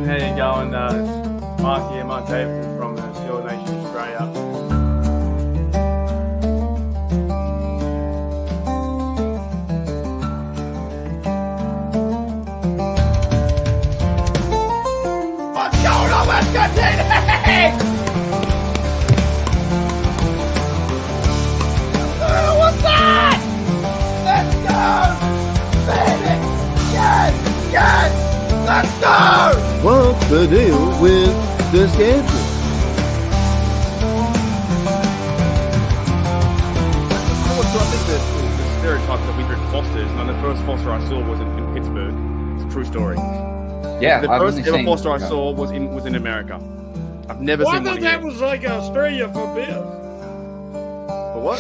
How you going? It's Mark here, Mark Davis from Steel Nation Australia. What's going on? Let's continue! What's that? Let's go! Baby! Yes! Yes! Let's go! What's the deal with the schedule? So I think the stereotype that we drink Fosters, and the first Foster I saw was in Pittsburgh. It's a true story. Yeah, The I've first only ever seen- Foster I saw was in America. I've never Well, I seen thought one that here. was like Australia for beer. For what?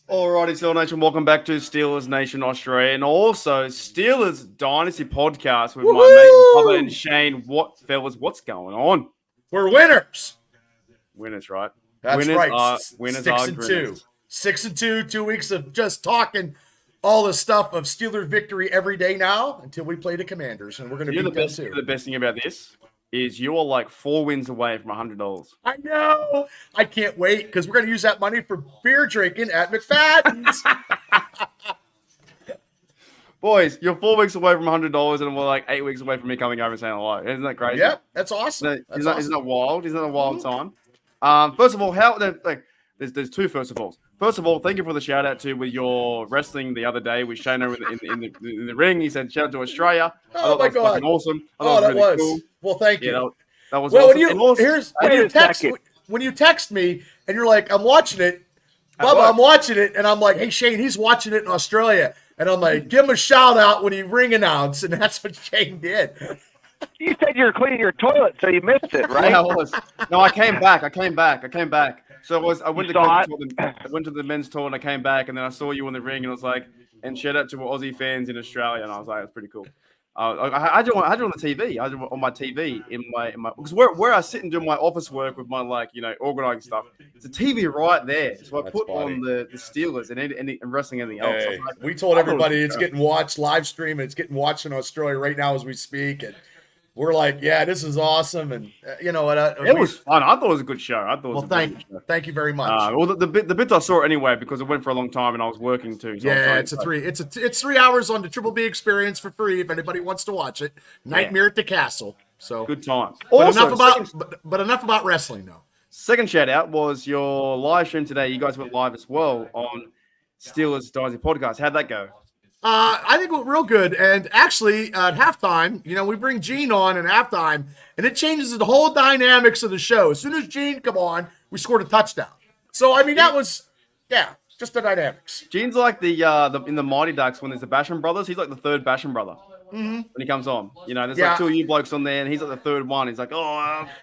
Alrighty, Steelers Nation, welcome back to Steelers Nation Australia, and also Steelers Dynasty Podcast with my mate Bubba and Shane. What's going on? We're winners. Winners, right? That's winners right. Are, winners 6 are and winners. 2. 6 and 2. 2 weeks of just talking all the stuff of Steelers victory every day now until we play the Commanders, and we're going to beat them too. The best thing about this is you are like 4 wins away from $100. I know. I can't wait because we're going to use that money for beer drinking at McFadden's. Boys, you're 4 weeks away from $100, and we're like 8 weeks away from me coming over and saying hello. Isn't that crazy? Yep, that's awesome. Isn't that wild? Isn't that a wild time? First of all, there's two. First of all, thank you for the shout out to with your wrestling the other day with Shano in the ring. He said shout out to Australia. I Oh thought my that was God. fucking awesome. I Oh, thought that it really was. cool. Well, thank you. Yeah, that was Well, awesome. when you text me and you're like, I'm watching it, At Bubba, what? I'm watching it, and I'm like, hey Shane, he's watching it in Australia, and I'm like, give him a shout out when he ring announced, and that's what Shane did. You said you were cleaning your toilet, so you missed it, right? Yeah, I was. No, I came back. So I went saw to the men's tour and I came back, and then I saw you in the ring, and I was like, and shout out to Aussie fans in Australia, and I was like, that's pretty cool. I had it on the TV. I had it on my TV in my because where I sit and do my office work with my organizing stuff. It's a TV right there, so I That's put funny. on the Steelers and wrestling anything else. Hey, I was like, we told I thought it everybody was- it's getting watched live stream, and it's getting watched in Australia right now as we speak, and we're like, yeah, this is awesome, and you know what? It was fun. I thought it was a good show. I thought it was well. a very good show. Thank you very much. Well, the bits I saw anyway because it went for a long time and I was working too. So I was Yeah, trying it's to- it's 3 hours on the Triple B experience for free if anybody wants to watch it. Nightmare at the Castle. So good time. But Also, enough about wrestling though. second shout out was your live stream today. You guys went live as well on Steelers Dynasty Podcast. How'd that go? I think it went real good. And actually, at halftime, we bring Gene on at halftime, and it changes the whole dynamics of the show. As soon as Gene come on, we scored a touchdown. So I mean, that was just the dynamics. Gene's like the in the Mighty Ducks when there's the Basham brothers. He's like the third Basham brother when he comes on. There's Yeah. like two of you blokes on there, and he's like the third one. He's like,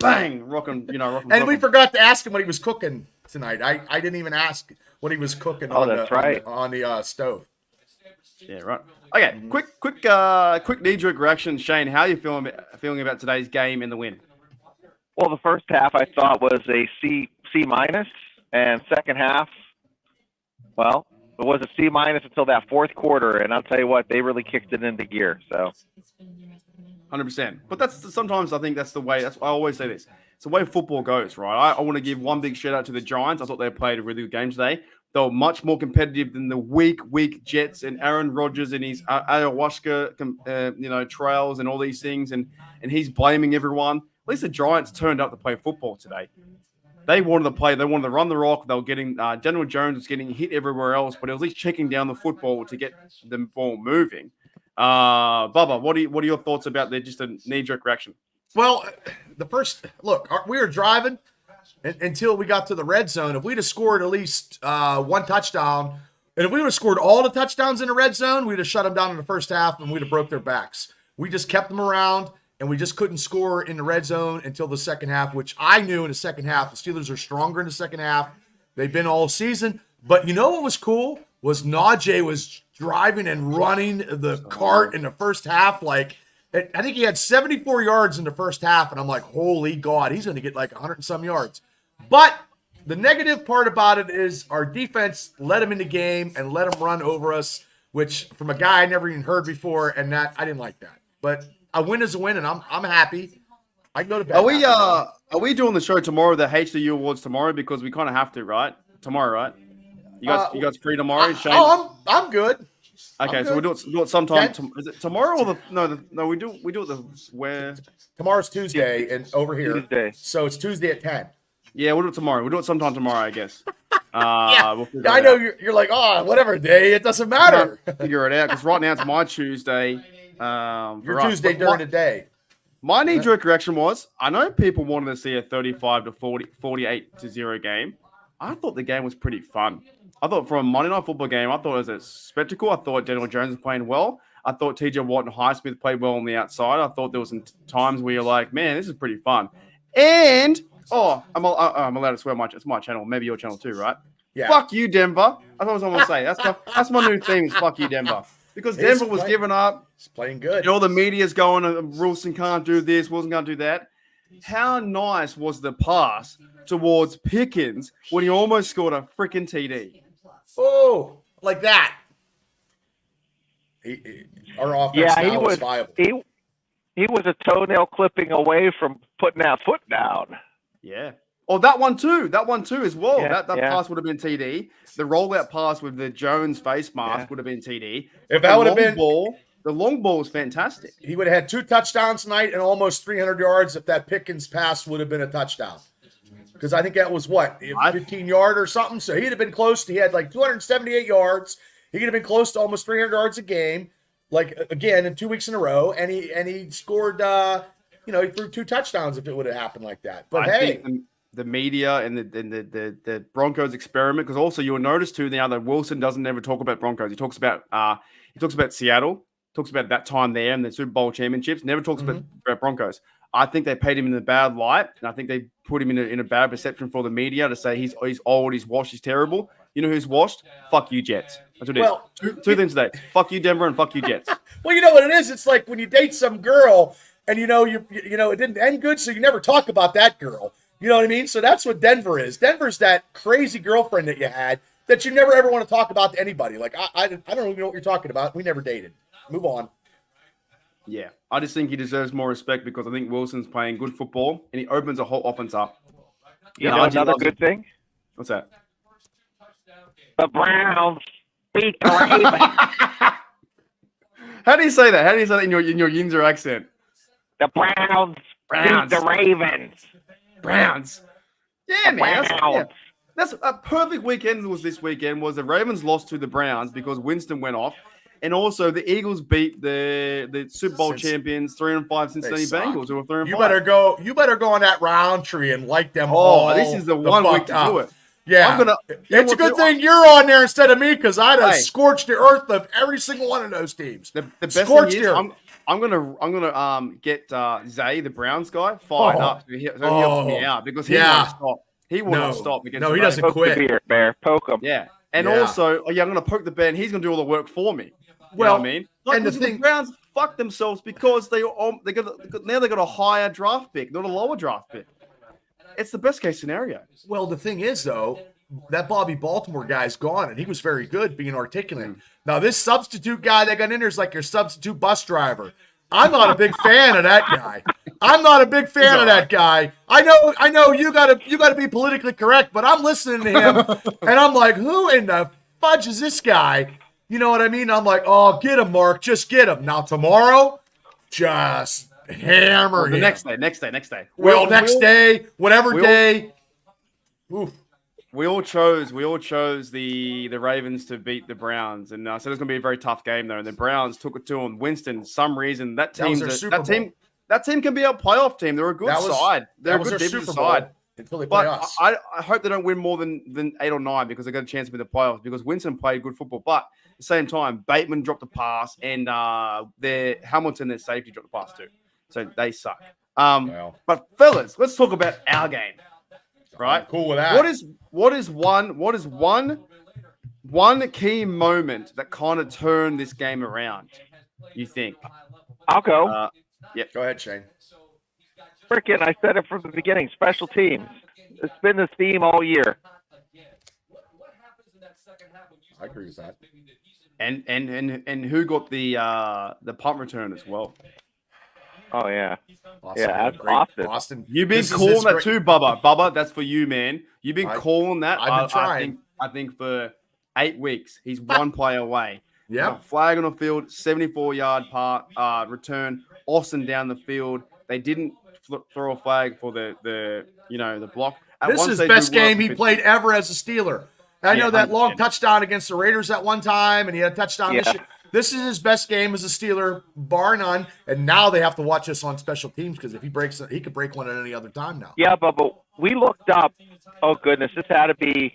bang, rocking. And we forgot to ask him what he was cooking tonight. I didn't even ask what he was cooking Oh, that's right. on the stove. Yeah, right. Okay, quick knee-jerk reaction, Shane. How are you feeling about today's game and the win? Well, the first half I thought was a C minus, and second half, well, it was a C minus until that fourth quarter, and I'll tell you what, they really kicked it into gear. So 100%. But that's sometimes I think that's the way. I always say this. It's the way football goes, right? I want to give one big shout out to the Giants. I thought they played a really good game today. They were much more competitive than the weak Jets and Aaron Rodgers and his ayahuasca, trails and all these things, and he's blaming everyone. At least the Giants turned up to play football today. They wanted to play. They wanted to run the rock. They were getting General Jones was getting hit everywhere else, but it was at least checking down the football to get the ball moving. Bubba, what are your thoughts about just a knee-jerk reaction? Well, we were driving until we got to the red zone. If we'd have scored at least one touchdown, and if we would have scored all the touchdowns in the red zone, we'd have shut them down in the first half and we'd have broke their backs. We just kept them around, and we just couldn't score in the red zone until the second half, which I knew in the second half. The Steelers are stronger in the second half. They've been all season. But you know what was cool? Was Najee was driving and running the cart in the first half. Like, I think he had 74 yards in the first half, and I'm like, holy God, he's going to get like 100 and some yards. But the negative part about it is our defense let him in the game and let him run over us, which from a guy I never even heard before, and that I didn't like that. But a win is a win, and I'm happy. I can go to bed. Are we doing the show tomorrow, the HDU Awards tomorrow? Because we kind of have to, right? Tomorrow, right? You guys free tomorrow? Shane? I'm good. Okay, so we'll do it sometime. Is it tomorrow or no? We do it where? Tomorrow's Tuesday and over here. Tuesday. So it's Tuesday at 10. Yeah, we'll do it tomorrow. We'll do it sometime tomorrow, I guess. Yeah, I know you're like, whatever day, it doesn't matter. Figure it out, because right now it's my Tuesday. Your Tuesday during the day. My knee-jerk reaction was, I know people wanted to see a 48-0 game. I thought the game was pretty fun. I thought for a Monday Night Football game, I thought it was a spectacle. I thought Daniel Jones was playing well. I thought TJ Watt and Highsmith played well on the outside. I thought there was some times where you're like, man, this is pretty fun. And, I'm allowed to swear. It's my channel. Maybe your channel too, right? Yeah. Fuck you, Denver. That's what I was going to say. That's my new theme is fuck you, Denver. Because Denver was giving up. He's playing good. You know, the media's going, Wilson can't do this, Wilson can't do that. How nice was the pass towards Pickens when he almost scored a freaking TD? Oh, like that. Our offense he was viable. He was a toenail clipping away from putting that foot down. Yeah. Oh, that one too as well. Yeah, that pass would have been TD. The rollout pass with the Jones face mask would have been TD. If that would have been the long ball was fantastic. He would have had 2 touchdowns tonight and almost 300 yards if that Pickens pass would have been a touchdown. Because I think that was 15-yard or something. So he'd have been close. He had like 278 yards. He could have been close to almost 300 yards a game, like again in 2 weeks in a row. And he scored. He threw 2 touchdowns if it would have happened like that. But I think the media and the Broncos experiment, because also you'll notice too now that Wilson doesn't ever talk about Broncos. He talks about Seattle, talks about that time there and the Super Bowl championships. Never talks about Broncos. I think they paid him in a bad light, and I think they put him in a bad perception for the media to say he's old, he's washed, he's terrible. You know who's washed? Fuck you, Jets. That's what it is. Two things today. Fuck you, Denver, and fuck you, Jets. Well, you know what it is? It's like when you date some girl and you know it didn't end good, so you never talk about that girl. You know what I mean? So that's what Denver is. Denver's that crazy girlfriend that you had that you never ever want to talk about to anybody. Like I don't even know what you're talking about. We never dated. Move on. Yeah, I just think he deserves more respect because I think Wilson's playing good football and he opens the whole offense up. You know another good thing? What's that? The Browns beat the Ravens. How do you say that? How do you say that in your Yinzer accent? The Browns beat the Ravens. Browns. Yeah, man. Browns. That's a perfect weekend. Was this weekend was the Ravens lost to the Browns because Winston went off. And also, the Eagles beat the Super Bowl champions 3-5 Cincinnati Bengals, who were 3-5. You better go on that Roundtree and like them all. This is the one week to do it. Yeah, it's a good thing you're on there instead of me because I'd have scorched the earth of every single one of those teams. The best thing is, I'm gonna get Zay, the Browns guy, fired up so he helps me out because he won't stop. He will not stop against. No, he doesn't quit. Poke the bear, poke him. Yeah, and also, I'm gonna poke the bear, and he's gonna do all the work for me. You know what I mean? And the Browns fuck themselves because they got a higher draft pick, not a lower draft pick. It's the best case scenario. Well, the thing is, though, that Bobby Baltimore guy's gone, and he was very good being articulate. Now, this substitute guy that got in there is like your substitute bus driver. I'm not a big fan of that guy. I'm not a big fan of that guy. I know you gotta be politically correct, but I'm listening to him, and I'm like, who in the fudge is this guy? You know what I mean? I'm like, oh, get him, Mark. Just get him. Now, tomorrow, just hammer him. Next day. Well, next day, whatever day. Oof. We all chose the Ravens to beat the Browns, and so it's going to be a very tough game though. And the Browns took it to them. Winston, some reason that team can be a playoff team. They're a good side. They're a good defensive side. Until they play us. I hope they don't win more than 8 or 9 because they got a chance to be in the playoffs because Winston played good football. But at the same time, Bateman dropped a pass and their Hamilton, their safety, dropped a pass too. So they suck. Well. But fellas, let's talk about our game. Right? I'm cool with that. What is one key moment that kind of turned this game around, you think? I'll go. Go ahead, Shane. Frickin', I said it from the beginning. Special teams. It's been this theme all year. I agree with that. And who got the punt return as well? Oh yeah, Austin, yeah, that's great. Austin. Austin, You've been this is calling his that great- too, Bubba. Bubba, that's for you, man. You've been calling that. I've been trying. I think for 8 weeks, he's one play away. Yeah. Flag on the field, 74-yard return. Austin down the field. They didn't throw a flag for the block. At This one is stage, best we were up game he 50. played ever as a Steeler. I know that 100%. long touchdown against the Raiders at one time, and he had a touchdown this Yeah. year. This is his best game as a Steeler, bar none. And now they have to watch us on special teams because if he breaks it, he could break one at any other time now. Yeah, but we looked up. Oh goodness, this had to be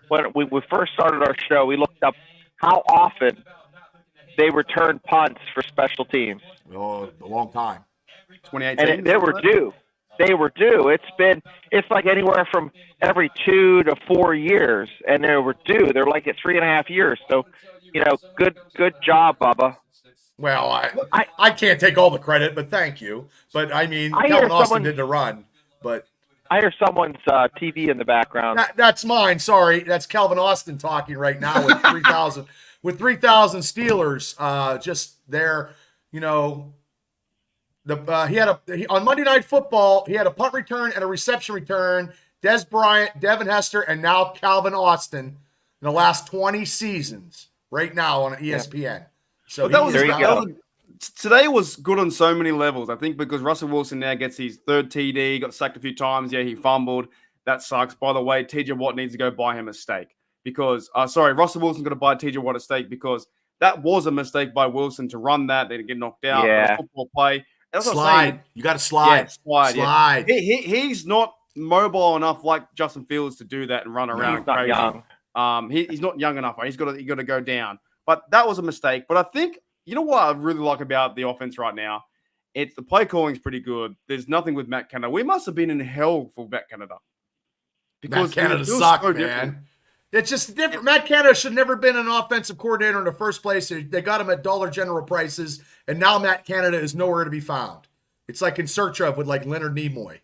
when we first started our show. We looked up how often they returned punts for special teams, Oh, a long time. 2018. and they were due. They were due. It's like anywhere from every 2 to 4 years, and they were due. They're like at 3.5 years. So, good job, Bubba. Well, I can't take all the credit, but thank you. But I mean, I Calvin hear Austin someone- did the run, but I hear someone's TV in the background. that's mine. Sorry, that's Calvin Austin talking right now with 3,000 with 3,000 Steelers. Just there, on Monday Night Football, he had a punt return and a reception return. Des Bryant, Devin Hester, and now Calvin Austin in the last 20 seasons. Right now on ESPN. So But that was, There you go. today was good on so many levels. I think because Russell Wilson now gets his third TD, got sacked a few times. Yeah, he fumbled. That sucks. By the way, TJ Watt needs to go buy him a steak because, Russell Wilson's going to buy TJ Watt a steak because that was a mistake by Wilson to run that. They didn't get knocked out. Yeah. A football play. That's what I'm slide. saying. You got to slide. Yeah, slide. Slide. Yeah. He's not mobile enough like Justin Fields to do that and run around. He's not crazy. young. He's not young enough. He's got to go down. But that was a mistake. But I think, what I really like about the offense right now? It's the play calling is pretty good. There's nothing with Matt Canada. We must have been in hell for Matt Canada. Matt Canada it feels sucked, so man. different. It's just different. Matt Canada should never been an offensive coordinator in the first place. They got him at Dollar General prices, and now Matt Canada is nowhere to be found. It's like In Search Of with like Leonard Nimoy.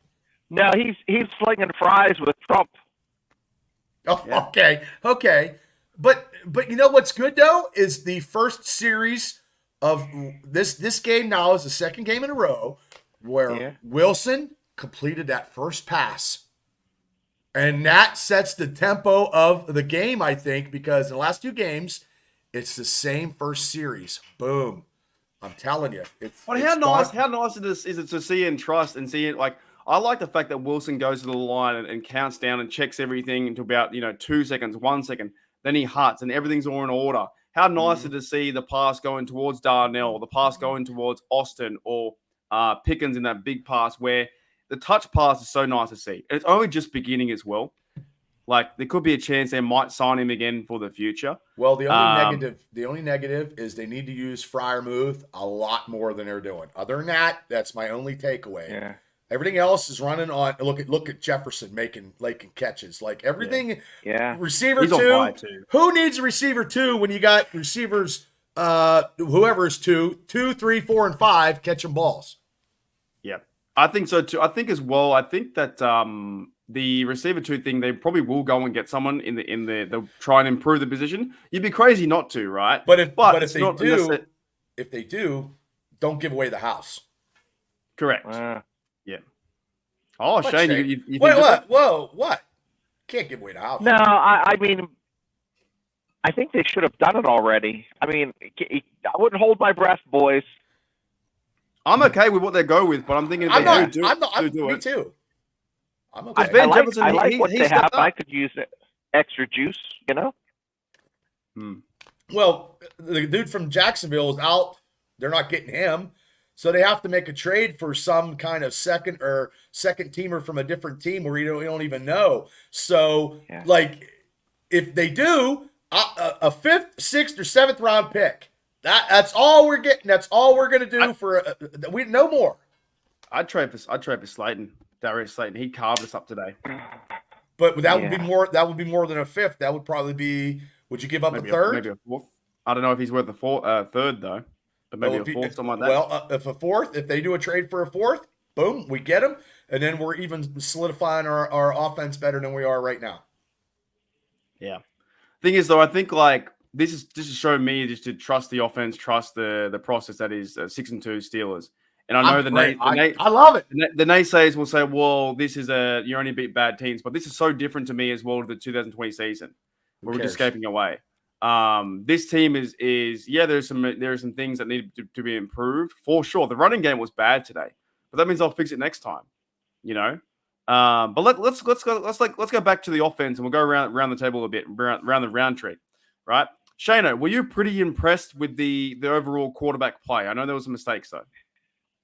No, he's slinging fries with Trump. Oh, Yeah. okay. But you know what's good though is the first series of this game now is the second game in a row where Wilson completed that first pass. And that sets the tempo of the game, I think, because in the last 2 games, it's the same first series. Boom. I'm telling you. But how nice is it to see and trust and see it like I like the fact that Wilson goes to the line and counts down and checks everything into about 2 seconds, 1 second. Then he huts and everything's all in order. How nice is it to see the pass going towards Darnell, the pass going towards Austin or Pickens in that big pass where the touch pass is so nice to see. And it's only just beginning as well. Like there could be a chance they might sign him again for the future. Well, the only negative is they need to use Freiermuth a lot more than they're doing. Other than that, that's my only takeaway. Yeah. Everything else is running on. Look at Jefferson making catches. Like everything. Yeah. Receiver He's on fire, 2. too. Who needs a receiver 2 when you got receivers? Whoever is 2, 3, 4, and 5 catching balls. Yeah, I think so too. I think as well. I think that the receiver 2 thing, they probably will go and get someone in the they'll try and improve the position. You'd be crazy not to, right? But if it's they not do, unless if they do, don't give away the house. correct. Yeah. Oh, What, Shane, Shane? you think Wait, different? what? Whoa, what? Can't give away the house. No, I mean, I think they should have done it already. I mean, I wouldn't hold my breath, boys. I'm okay with what they go with, but I'm thinking if I'm they not. do I'm not. do Me it. too. I'm okay. Van I Jefferson, like what he they have. stepped up. I could use extra juice, Well, the dude from Jacksonville is out. They're not getting him. So they have to make a trade for some kind of second teamer from a different team where you don't even know. So, if they do, a 5th, 6th, or 7th round pick. That's all we're getting. That's all we're going to do we no more. I'd trade for Slayton, Darius Slayton. He carved us up today. But that would be more. That would be more than a fifth. That would probably be. Would you give up Maybe a third? maybe a fourth. I don't know if he's worth a third though, but maybe a fourth, something like that. Well, if a fourth, if they do a trade for a fourth, boom, we get him, and then we're even solidifying our offense better than we are right now. Yeah. Thing is, though, I think like this is showing me just to trust the offense, trust the process that is 6-2 Steelers. And I know I love it. The naysayers will say, "Well, this is you only beat bad teams," but this is so different to me as well to the 2020 season where we're just escaping away. This team is there are some things that need to be improved for sure. The running game was bad today, but that means I'll fix it next time. You know. But let's go back to the offense and we'll go around the table a bit, around the round tree, right? Shano, were you pretty impressed with the overall quarterback play? I know there was some mistakes though.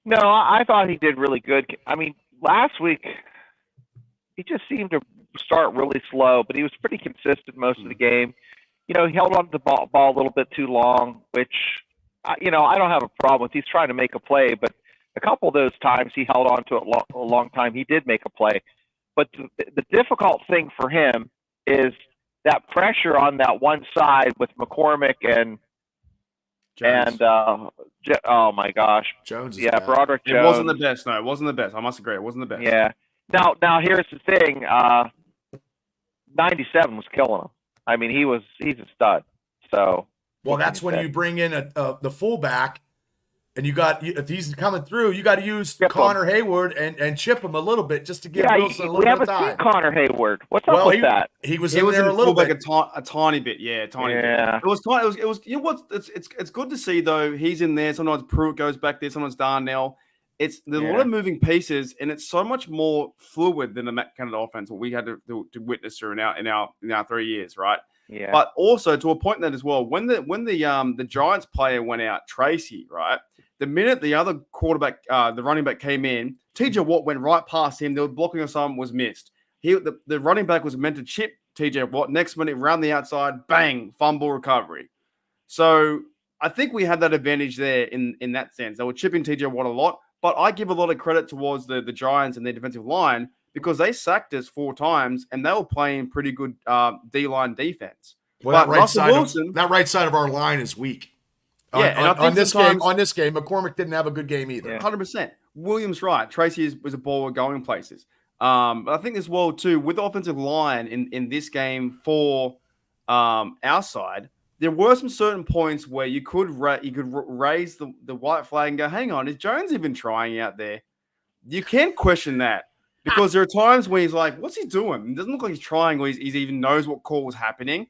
No, I thought he did really good. I mean, last week he just seemed to start really slow, but he was pretty consistent most of the game. You know, he held on to the ball a little bit too long, which I don't have a problem with. He's trying to make a play, but a couple of those times he held on to it a long time. He did make a play. But the difficult thing for him is that pressure on that one side with McCormick and oh my gosh. Jones. Broderick Jones. It wasn't the best. No, it wasn't the best. I must agree. It wasn't the best. Yeah. Now here's the thing. 97 was killing him. I mean, he's a stud. So. Well, that's when you bring in the fullback. And if he's coming through, you got to use Connor Hayward and chip him a little bit just to give Wilson a little bit of time. We haven't seen Connor Hayward. What's up with that? He was in there a little bit, a tiny bit, yeah, bit. It was. You know what? It's good to see though. He's in there. Sometimes Pruitt goes back there. Sometimes Darnell. There's a lot of moving pieces, and it's so much more fluid than the Matt Canada offense. What we had to witness through in our 3 years, right? Yeah. But also to a point that as well, when the Giants player went out, Tracy, right? The minute the other quarterback, the running back came in, TJ Watt went right past him. They were blocking or something was missed. The running back was meant to chip TJ Watt. Next minute, round the outside, bang, fumble recovery. So I think we had that advantage there in that sense. They were chipping TJ Watt a lot, but I give a lot of credit towards the Giants and their defensive line because they sacked us 4 times and they were playing pretty good D-line defense. Well, that right side of our line is weak. Yeah, on this game, McCormick didn't have a good game either. 100%. Williams right. Tracy was a baller going places. But I think as well too with the offensive line in this game for our side, there were some certain points where you could raise the white flag and go, hang on, is Jones even trying out there? You can question that because there are times where he's like, what's he doing? It doesn't look like he's trying or he even knows what call was happening.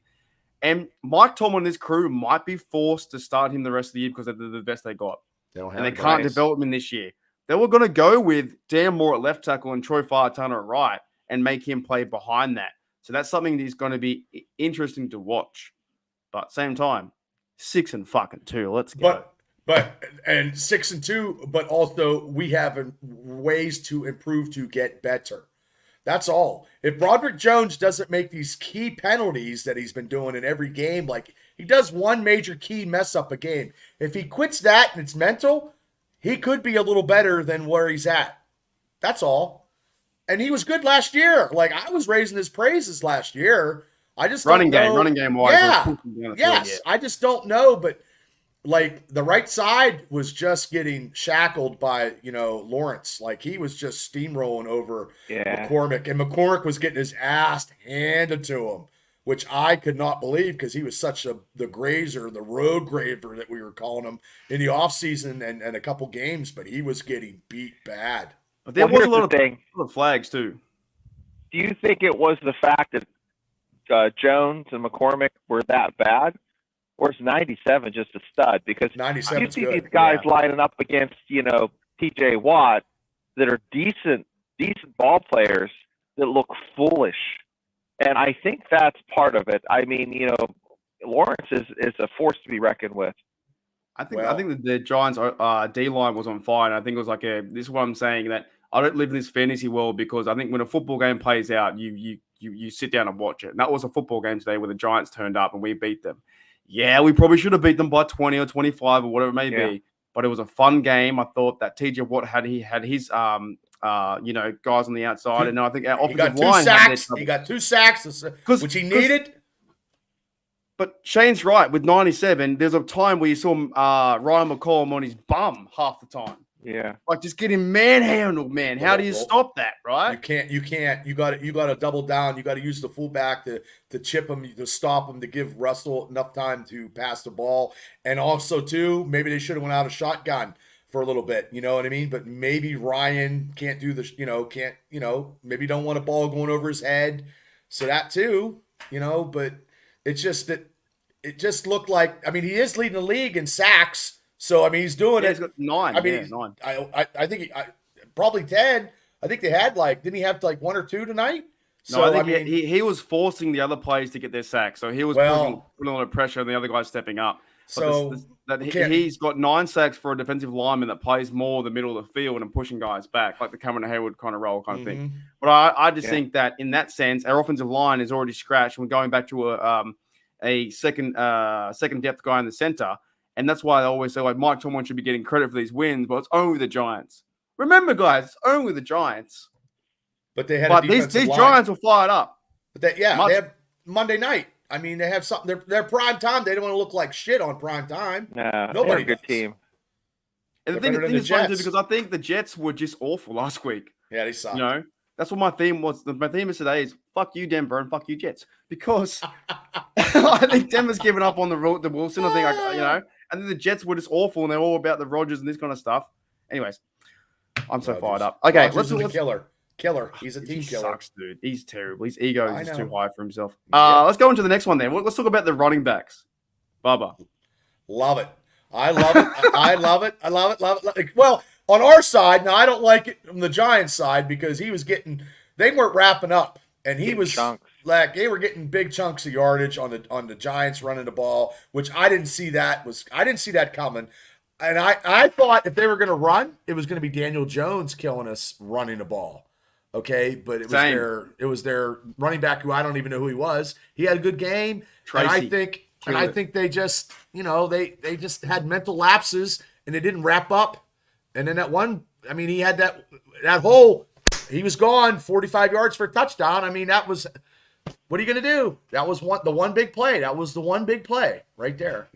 And Mike Tomlin and his crew might be forced to start him the rest of the year because they're the best they got. They can't develop him this year. They were going to go with Dan Moore at left tackle and Troy Fautana at right and make him play behind that. So that's something that is going to be interesting to watch. But same time, 6-2. Let's go. But 6-2, but also we have ways to improve to get better. That's all. If Broderick Jones doesn't make these key penalties that he's been doing in every game, like he does one major key mess up a game. If he quits that and it's mental, he could be a little better than where he's at. That's all. And he was good last year. Like I was raising his praises last year. I just running game wise. Yeah. Yes. I just don't know, but like the right side was just getting shackled by, Lawrence. Like he was just steamrolling over McCormick, and McCormick was getting his ass handed to him, which I could not believe because he was such the grazer, the road graver that we were calling him in the offseason and a couple games, but he was getting beat bad. But there was a lot of flags too. Do you think it was the fact that Jones and McCormick were that bad? Or is 97 just a stud? Because 97 you see these guys lining up against, T.J. Watt that are decent ball players that look foolish. And I think that's part of it. I mean, Lawrence is a force to be reckoned with. I think the Giants' D-line was on fire. And I think it was like this is what I'm saying, that I don't live in this fantasy world because I think when a football game plays out, you sit down and watch it. And that was a football game today where the Giants turned up and we beat them. Yeah, we probably should have beat them by 20 or 25 or whatever it may be. but it was a fun game. I thought that TJ Watt had his guys on the outside, and I think our He got offensive two line had their sacks. trouble. He got 2 sacks, which he needed. But Shane's right. With 97, there's a time where you saw Ryan McCollum on his bum half the time. Yeah. Like, just getting manhandled, man. How do you stop that, right? You can't. You got to double down. You got to use the fullback to chip him, to stop him, to give Russell enough time to pass the ball. And also, too, maybe they should have went out of shotgun for a little bit. You know what I mean? But maybe Ryan can't do the, maybe don't want a ball going over his head. So that, too, but it's just that it just looked like, I mean, he is leading the league in sacks. So, I mean, he's doing it. He's got 9. I mean, 9. I think probably 10. I think they had didn't he have 1 or 2 tonight? No, I think he was forcing the other players to get their sacks. So he was putting a lot of pressure on the other guys stepping up. But he's got 9 sacks for a defensive lineman that plays more the middle of the field and pushing guys back, like the Cameron Hayward kind of role kind of thing. But I just think that in that sense, our offensive line is already scratched. We're going back to a second depth guy in the center. And that's why I always say, Mike Tomlin should be getting credit for these wins, but it's only the Giants. Remember, guys, it's only the Giants. But they had these Giants were fired up. But they have Monday night. I mean, they have something. They're prime time. They don't want to look like shit on prime time. No, nobody. They're a good team. And the thing is funny too, because I think the Jets were just awful last week. Yeah, they sucked. That's what my theme was. My theme is today is fuck you, Denver, and fuck you, Jets. Because I think Denver's given up on the Wilson. I think, and then the Jets were just awful, and they're all about the Rodgers and this kind of stuff. Anyways, I'm so fired up. Okay, let's killer. He's a team he killer. Sucks, dude. He's terrible. His ego is just too high for himself. Yeah. Let's go into the next one then. Let's talk about the running backs. Bubba. Love it. I love it. I love it. I love it. Love it. Well, on our side, now I don't like it from the Giants side because they weren't wrapping up, and he was chunks. Like they were getting big chunks of yardage on the Giants running the ball, which I didn't see that coming. And I thought if they were going to run, it was going to be Daniel Jones killing us running the ball. Okay, but it was their running back who I don't even know who he was. He had a good game, Tracy. and I think they just they just had mental lapses and they didn't wrap up. And then that one, I mean, he had that hole. He was gone 45 yards for a touchdown. I mean, that was, what are you going to do? That was the one big play. That was the one big play right there.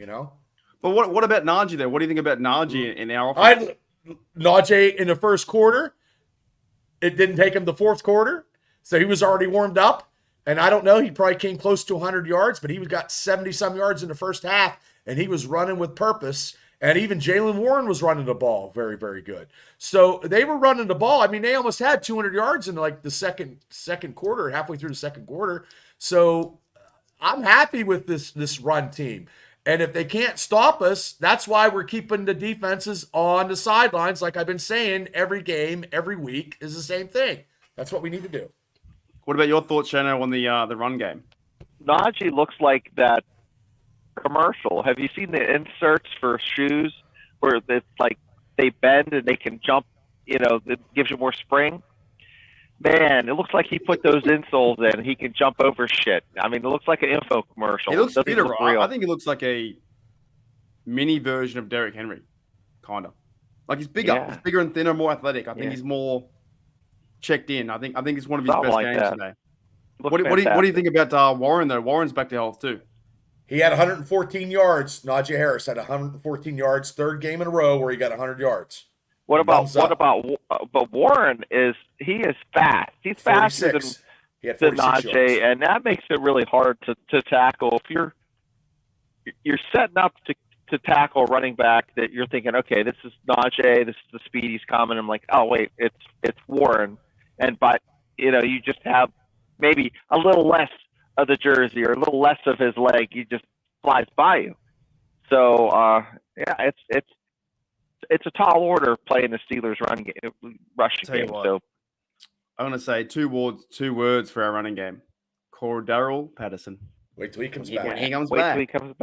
But what about Najee there? What do you think about Najee in our offense? Najee in the first quarter. It didn't take him the fourth quarter, so he was already warmed up. And I don't know, he probably came close to 100 yards, but he got 70-some yards in the first half, and he was running with purpose. And even Jalen Warren was running the ball very, very good. So they were running the ball. I mean, they almost had 200 yards in the second quarter, halfway through the second quarter. So I'm happy with this run team. And if they can't stop us, that's why we're keeping the defenses on the sidelines. Like I've been saying, every game, every week is the same thing. That's what we need to do. What about your thoughts, Shano, on the run game? Najee looks like that commercial. Have you seen the inserts for shoes where it's like they bend and they can jump, it gives you more spring? Man, it looks like he put those insoles in. He can jump over shit. I mean, it looks like an info commercial. He looks fitter, right? I think he looks like a mini version of Derrick Henry, kind of. Like he's bigger. Yeah. He's bigger and thinner, more athletic. I think he's more checked in. I think it's one of his best games today. What do you think about Warren, though? Warren's back to health, too. He had 114 yards. Najee Harris had 114 yards, third game in a row where he got 100 yards. But Warren is fast. He's faster than Najee, yards. And that makes it really hard to tackle. If you're setting up to tackle a running back that you're thinking, okay, this is Najee, this is the speed he's coming. I'm like, oh wait, it's Warren, but you just have maybe a little less of the jersey or a little less of his leg. He just flies by you. So it's a tall order playing the Steelers rushing game. So I'm gonna say two words for our running game: Cordarrelle Patterson. Wait till he comes back. When he comes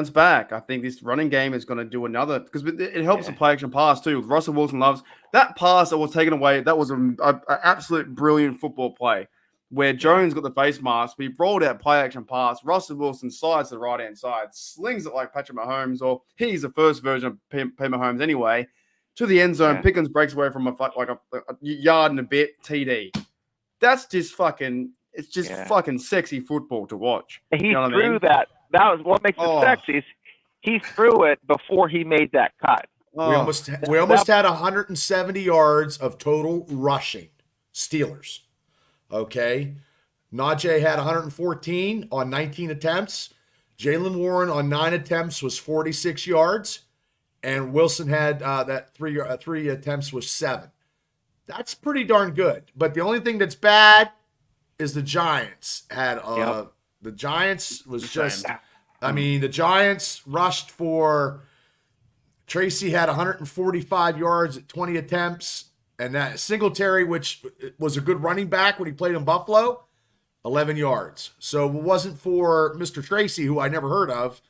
back, I think this running game is going to do another, because it helps the play action pass too. Russell Wilson loves that pass that was taken away. That was an absolute brilliant football play. where Jones got the face mask. We rolled out play action pass. Russell Wilson slides to the right hand side, slings it like Patrick Mahomes, or he's the first version of P. Mahomes anyway, to the end zone. Yeah. Pickens breaks away from a yard and a bit TD. That's just fucking. It's just fucking sexy football to watch. And he You know what I threw mean? that. That was what makes it sexy. Is he threw it before he made that cut. Oh, We almost had 170 yards of total rushing. Steelers. Okay. Najee had 114 on 19 attempts. Jalen Warren on 9 attempts was 46 yards. And Wilson had that three attempts was 7. That's pretty darn good. But the only thing that's bad is the Giants had the Giants was just I mean, the Giants rushed for Tracy had 145 yards at 20 attempts, and that Singletary, which was a good running back when he played in Buffalo, 11 yards. So it wasn't for Mr. Tracy, who I never heard of.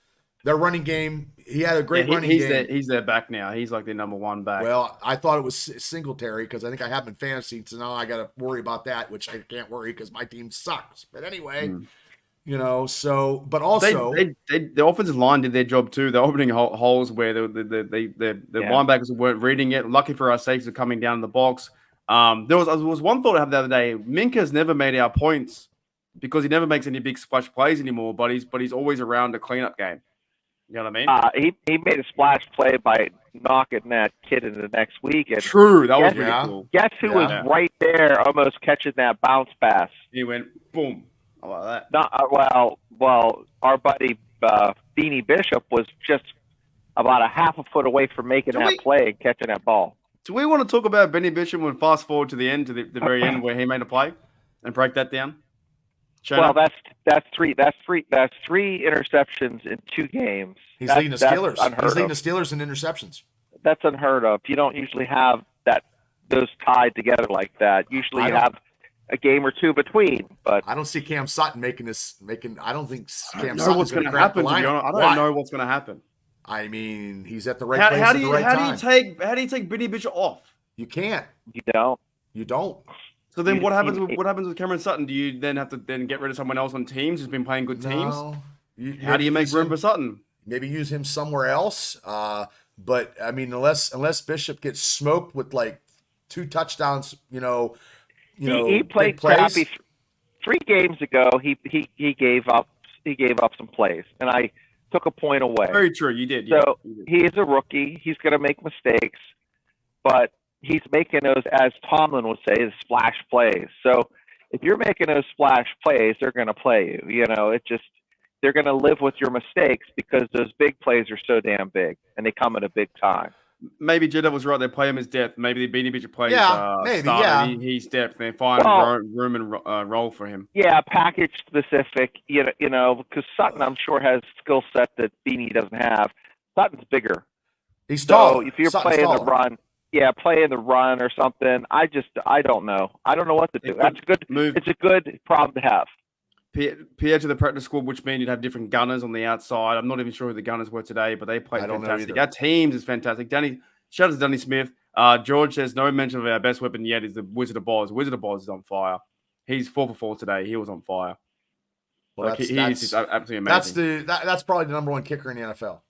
Their running game, he had a great running game. He's their back now. He's like their number 1 back. Well, I thought it was Singletary because I think I have him in fantasy, so now I got to worry about that, which I can't worry because my team sucks. But anyway, you know, so but also the offensive line did their job too. They're opening holes where the linebackers weren't reading it. Lucky for our safeties are coming down in the box. There was one thought I had the other day. Minka's never made our points because he never makes any big splash plays anymore. But he's always around the cleanup game. You know what I mean? He made a splash play by knocking that kid in the next week. And True, that was really cool. Guess who was right there, almost catching that bounce pass? He went boom. How about that? Not well. Our buddy Beanie Bishop was just about a half a foot away from making that play and catching that ball. Do we want to talk about Benny Bishop and fast forward to the end, to the very end where he made a play and break that down? That's three interceptions in 2 games. He's leading the Steelers. He's leading the Steelers in interceptions. That's unheard of. You don't usually have those tied together like that. Usually you have a game or 2 between. But I don't see Cam Sutton making. I don't think Cam know Sutton's what's going to happen. the line. I don't know what's going to happen. I mean, he's at the right place how at do the you right how time. do you take Benny Bishop off? You can't. you don't. You don't. So then what happens with Cameron Sutton? Do you then have to get rid of someone else on teams who's been playing good teams? No. How do you make room for Sutton? Maybe use him somewhere else. But I mean, unless Bishop gets smoked with like 2 touchdowns, he played crappy. 3 games ago, he gave up some plays, and I took a point away. Very true, you did. So you did. he is a rookie. He's going to make mistakes, but he's making those, as Tomlin would say, the splash plays. So if you're making those splash plays, they're going to play you. You know, they're going to live with your mistakes because those big plays are so damn big, and they come at a big time. Maybe Jeddah was right. They play him as depth. Maybe the Beanie Bishop plays. He's depth. They find room and role for him. Yeah, package specific. You know, because Sutton, I'm sure, has skill set that Beanie doesn't have. Sutton's bigger. He's tall. So if you're playing the run, playing the run or something. I don't know. I don't know what to do. That's a good move. It's a good problem to have. Pierre to the practice squad, which means you'd have different gunners on the outside. I'm not even sure who the gunners were today, but they played fantastic. Our teams is fantastic. Shout out to Danny Smith. George says no mention of our best weapon yet is the Wizard of Oz. Wizard of Oz is on fire. He's 4 for 4 today. He was on fire. Well, he's absolutely amazing. That's probably the number 1 kicker in the NFL.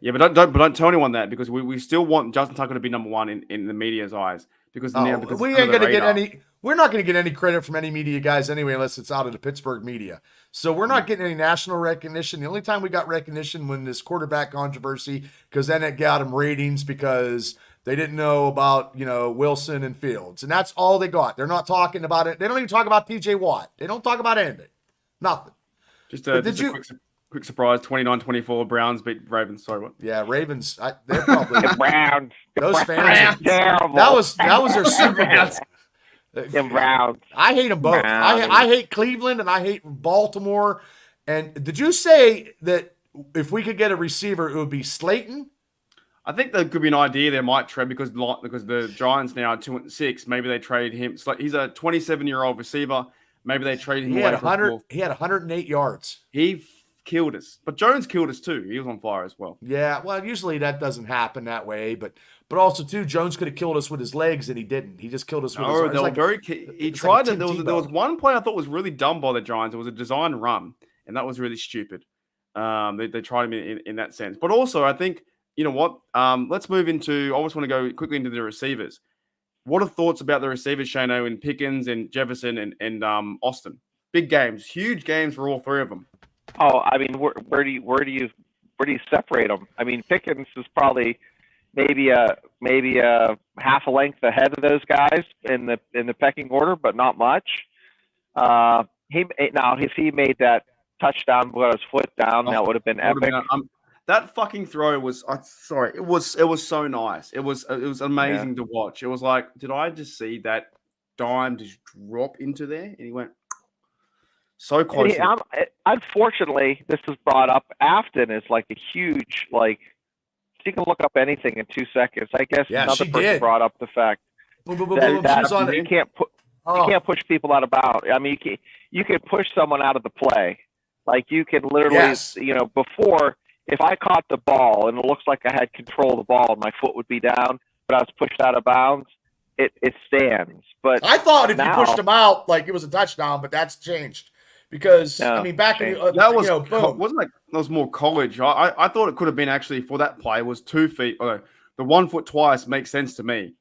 Yeah, but don't tell anyone that because we still want Justin Tucker to be number 1 in the media's eyes because we ain't going to get any. We're not going to get any credit from any media guys anyway, unless it's out of the Pittsburgh media. So we're not getting any national recognition. The only time we got recognition when this quarterback controversy, because then it got them ratings because they didn't know about, Wilson and Fields. And that's all they got. They're not talking about it. They don't even talk about TJ Watt. They don't talk about anything. Nothing. Just a quick surprise, 29-24, Browns beat Ravens. Sorry, what? Yeah, Ravens. They're probably the Browns. Those fans are terrible. That was their Super Bowl. The Browns. I hate them both. I hate Cleveland and I hate Baltimore. And did you say that if we could get a receiver, it would be Slayton? I think that could be an idea. They might trade because the Giants now are 2-6. Maybe they trade him. He's a 27-year-old receiver. Maybe they trade him away. He had 108 yards. He killed us. But Jones killed us too. He was on fire as well. Yeah, well, usually that doesn't happen that way, but also too, Jones could have killed us with his legs, and he didn't. He just killed us with his No, arms. they were very. He tried to. There was one play I thought was really dumb by the Giants. It was a design run, and that was really stupid. They tried him in that sense. But also, I think, you know what? Let's move into. I just want to go quickly into the receivers. What are thoughts about the receivers, Shano, and Pickens and Jefferson and Austin? Big games, huge games for all three of them. Oh, I mean, where do you separate them? I mean, Pickens is probably maybe a half a length ahead of those guys in the pecking order, but not much. If he made that touchdown with his foot down, that would have been epic. That fucking throw was, it was so nice. It was amazing to watch. It was like, did I just see that dime just drop into there? And he went so close. Unfortunately, this was brought up. Afton is like a huge, like, she can look up anything in 2 seconds. I guess another person brought up the fact that you can't push people out of bounds. I mean, you can push someone out of the play. Like, you can literally, before, if I caught the ball and it looks like I had control of the ball and my foot would be down, but I was pushed out of bounds, it stands. But I thought if you pushed him out, like, it was a touchdown, but that's changed. Because, I mean, back in that was, wasn't like, that was more college. I thought it could have been actually for that play was 2 feet. The 1 foot twice makes sense to me.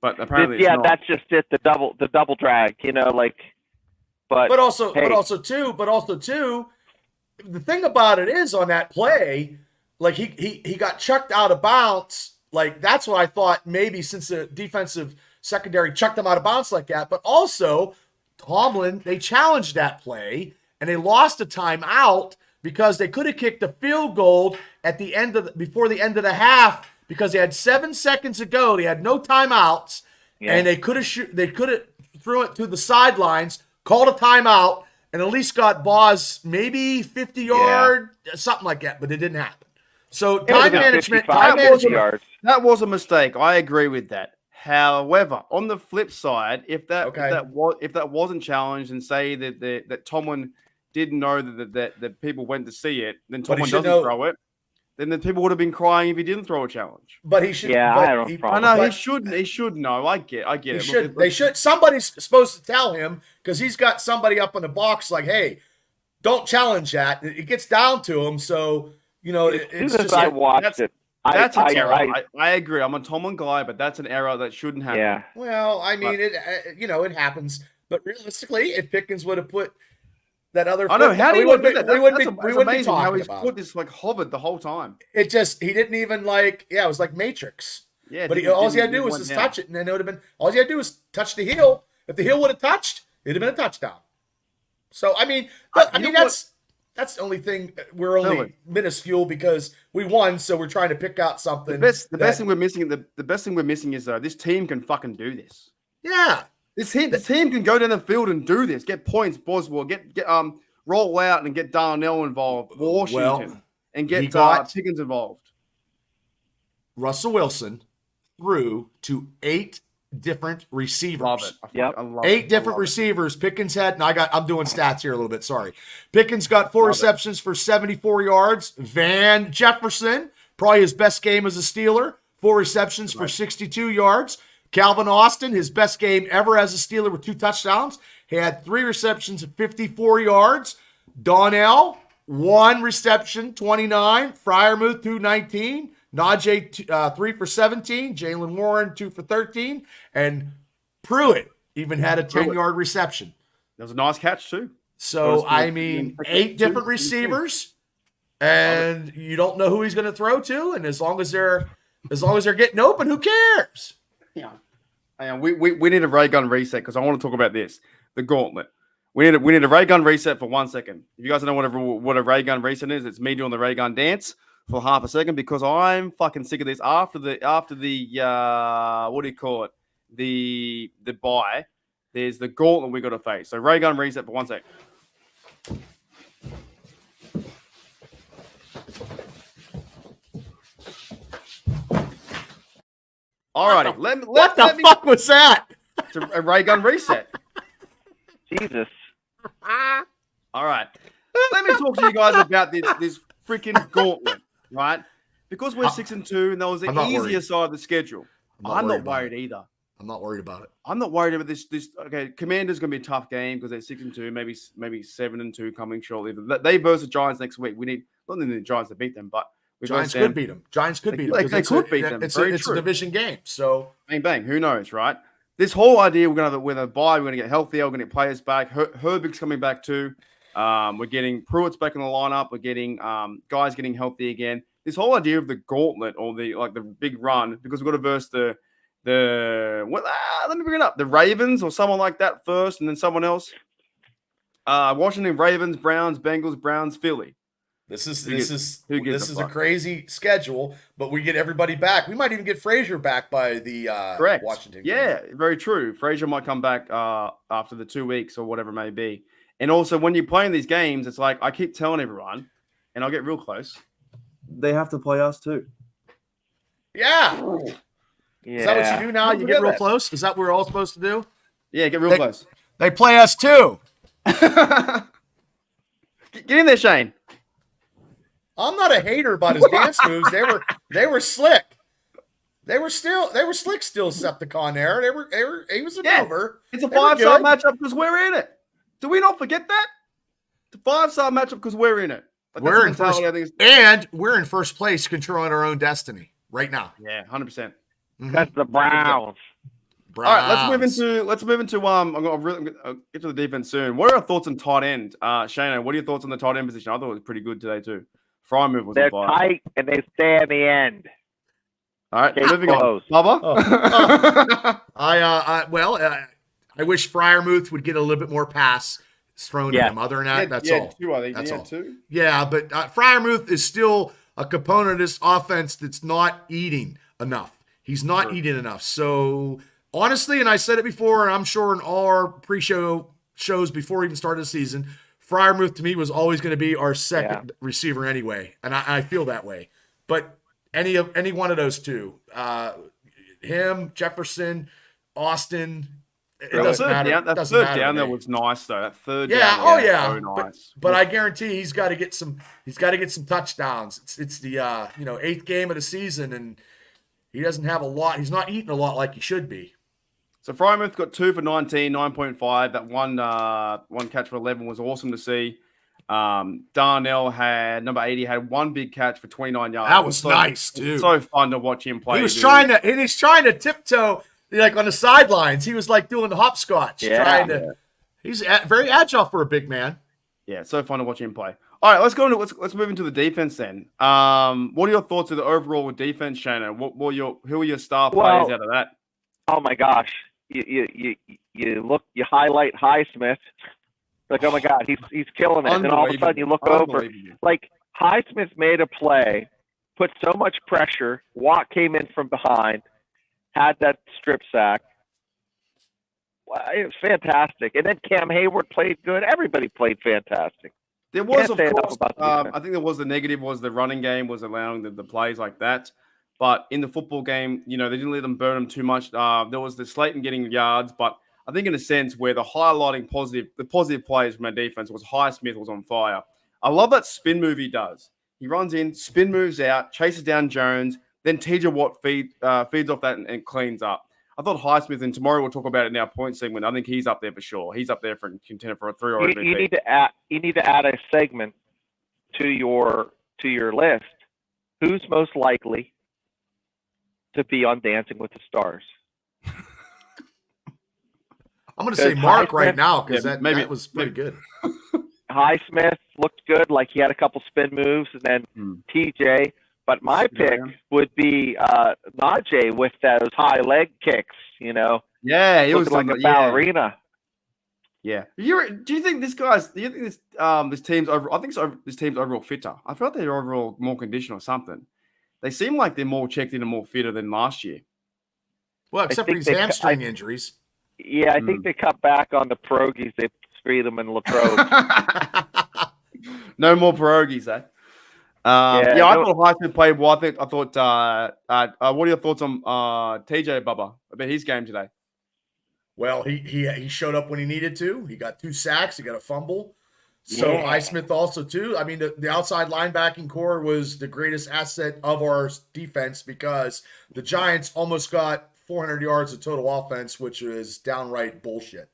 But apparently it's not. That's just it. The double drag, but also too, the thing about it is on that play, like he got chucked out of bounds. Like, that's what I thought, maybe since the defensive secondary chucked him out of bounds like that. But also, Tomlin, they challenged that play and they lost a timeout because they could have kicked a field goal at the end of before the end of the half because they had 7 seconds to go. They had no timeouts, and they could have threw it to the sidelines, called a timeout, and at least got Boz maybe 50-yard, something like that, but it didn't happen. So time management. That was a mistake. I agree with that. However, on the flip side, if that wasn't challenged, and say that Tomlin didn't know that people went to see it, then Tomlin doesn't throw it, then the people would have been crying if he didn't throw a challenge. But he should. I know he should. He should know. I get it. They should. Somebody's supposed to tell him because he's got somebody up in the box like, "Hey, don't challenge that." It gets down to him, so it's just. I watched it. That's an error. I agree. I'm a Tomlin guy, but that's an error that shouldn't happen. Yeah. Well, I mean, it happens. But realistically, if Pickens would have put that other, I know how do you do that? We wouldn't be talking how his about foot just like hovered the whole time. He didn't even it was like Matrix. Yeah. But all he had to do was just touch it, and then it would have been all he had to do was touch the heel. If the heel would have touched, it'd have been a touchdown. So I mean, that's the only thing. We're only minuscule because we won, so we're trying to pick out something. The best thing we're missing. The best thing we're missing is this team can fucking do this. Yeah, this team can go down the field and do this. Get points, Boswell. Get roll out and get Darnell involved, Washington, and get Pickens involved. Russell Wilson threw to 8 different receivers. Love it. Yep. 8 different receivers. Pickens had, and I'm doing stats here a little bit. Sorry. Pickens got 4 receptions for 74 yards. Van Jefferson, probably his best game as a Steeler, 4 receptions for 62 yards. Calvin Austin, his best game ever as a Steeler with 2 touchdowns. He had 3 receptions at 54 yards. Donnell, 1 reception, 29. Freiermuth, 219. Najee, 3 for 17. Jalen Warren, 2 for 13. And Pruitt even had a 10-yard reception. That was a nice catch, too. So, I mean, 8 different receivers, and you don't know who he's going to throw to. And as long as they're getting open, who cares? Yeah. We need a ray gun reset because I want to talk about this. The gauntlet. We need a ray gun reset for 1 second. If you guys don't know what a ray gun reset is, it's me doing the ray gun dance for half a second because I'm fucking sick of this. After the what do you call it? The bye. There's the gauntlet we got to face. So ray gun reset for 1 second. Alrighty, what the fuck was that? It's a ray gun reset. Jesus. All right. let me talk to you guys about this freaking gauntlet, right? Because we're 6-2, and that was the I'm not easier worried. side of the schedule. I'm not worried either. I'm not worried about it. I'm not worried about this. Okay, Commanders going to be a tough game because they're 6-2, maybe 7-2 coming shortly. They versus the Giants next week. We need not only the Giants to beat them, but Giants could beat them. Giants could beat them. They could beat them. It's a division game. So bang bang. Who knows, right? This whole idea we're gonna buy. We're gonna get healthier. We're gonna get players back. Herbig's coming back too. We're getting Pruitt's back in the lineup. We're getting guys getting healthy again. This whole idea of the gauntlet or the big run because we've got to verse let me bring it up. The Ravens or someone like that first, and then someone else. Washington, Ravens, Browns, Bengals, Browns, Philly. This is a crazy schedule, but we get everybody back. We might even get Frazier back by the Washington game. Yeah, very true. Frazier might come back after the 2 weeks or whatever it may be. And also, when you're playing these games, it's like I keep telling everyone, and I'll get real close. They have to play us too. Yeah. Yeah. Is that what you do now? You get real close? Is that what we're all supposed to do? Yeah, get real close. They play us too. Get in there, Shane. I'm not a hater about his dance moves. They were slick. They were slick still Septicon there. He was over. It's a 5-star matchup because we're in it. Do we not forget that? It's a 5-star matchup because we're in it. We're in first, and we're in first place, controlling our own destiny right now. Yeah, 100%. That's the Browns. All right, let's move into I'm gonna get to the defense soon. What are our thoughts on tight end? Shana, what are your thoughts on the tight end position? I thought it was pretty good today too. Fry move was They're on fire. tight and they stay in the end. All right, Case moving closed. on. Bubba? I wish Fryermuth would get a little bit more pass thrown to him. Other than that, that's all. Two, I think. That's all. Two. Yeah, but Fryermuth is still a component of this offense that's not eating enough. He's not eating enough. So honestly, and I said it before, and I'm sure in all our pre-show shows before we even started the season, Fryermuth to me was always going to be our second receiver anyway, and I feel that way. But any one of those two, him, Jefferson, Austin, it doesn't matter. That third down there was nice though. That third down. Yeah, so nice. But I guarantee he's got to get some. He's got to get some touchdowns. It's the 8th game of the season, and he doesn't have a lot. He's not eating a lot like he should be. So Fryermuth got 2 for 19, 9.5. That one catch for 11 was awesome to see. Darnell number 80 had one big catch for 29 yards. That was nice, dude. So fun to watch him play. He's trying to tiptoe like on the sidelines. He was like doing the hopscotch. He's very agile for a big man. Yeah, so fun to watch him play. All right, let's move into the defense then. What are your thoughts of the overall defense, Shannon? Who are your star players out of that? Oh my gosh. You highlight Highsmith, like, oh my God, he's killing it. And then all of a sudden you look over, like Highsmith made a play, put so much pressure. Watt came in from behind, had that strip sack. It was fantastic. And then Cam Hayward played good. Everybody played fantastic. There was, of course, I think there was the negative was the running game was allowing the plays like that. But in the football game, they didn't let them burn them too much. There was the Slayton getting yards, but I think in a sense where the highlighting the positive plays from our defense was Highsmith was on fire. I love that spin move he does. He runs in, spin moves out, chases down Jones, then TJ Watt feeds off that and cleans up. I thought Highsmith, and tomorrow we'll talk about it in our point segment. I think he's up there for sure. He's up there for contender for a 3 or MVP. You need to add a segment to your list. Who's most likely to be on Dancing with the Stars? I'm going to say Mark right now because that was pretty good. Highsmith looked good, like he had a couple spin moves, and then TJ. But my pick would be Najee with those high leg kicks. Yeah, he was like a ballerina. Yeah. Do you think this guy's? Do you think this team's over? I think this team's overall fitter. I felt they're overall more conditioned or something. They seem like they're more checked in and more fitter than last year. Well, except for these hamstring injuries. Yeah, I think they cut back on the pierogies. They spree them in Latrobe. No more pierogies, eh? I thought Highsmith played well. I thought. What are your thoughts on TJ Bubba about his game today? Well, he showed up when he needed to. He got 2 sacks. He got a fumble. So Yeah. Highsmith also too. I mean, the outside linebacking core was the greatest asset of our defense because the Giants almost got 400 yards of total offense, which is downright bullshit.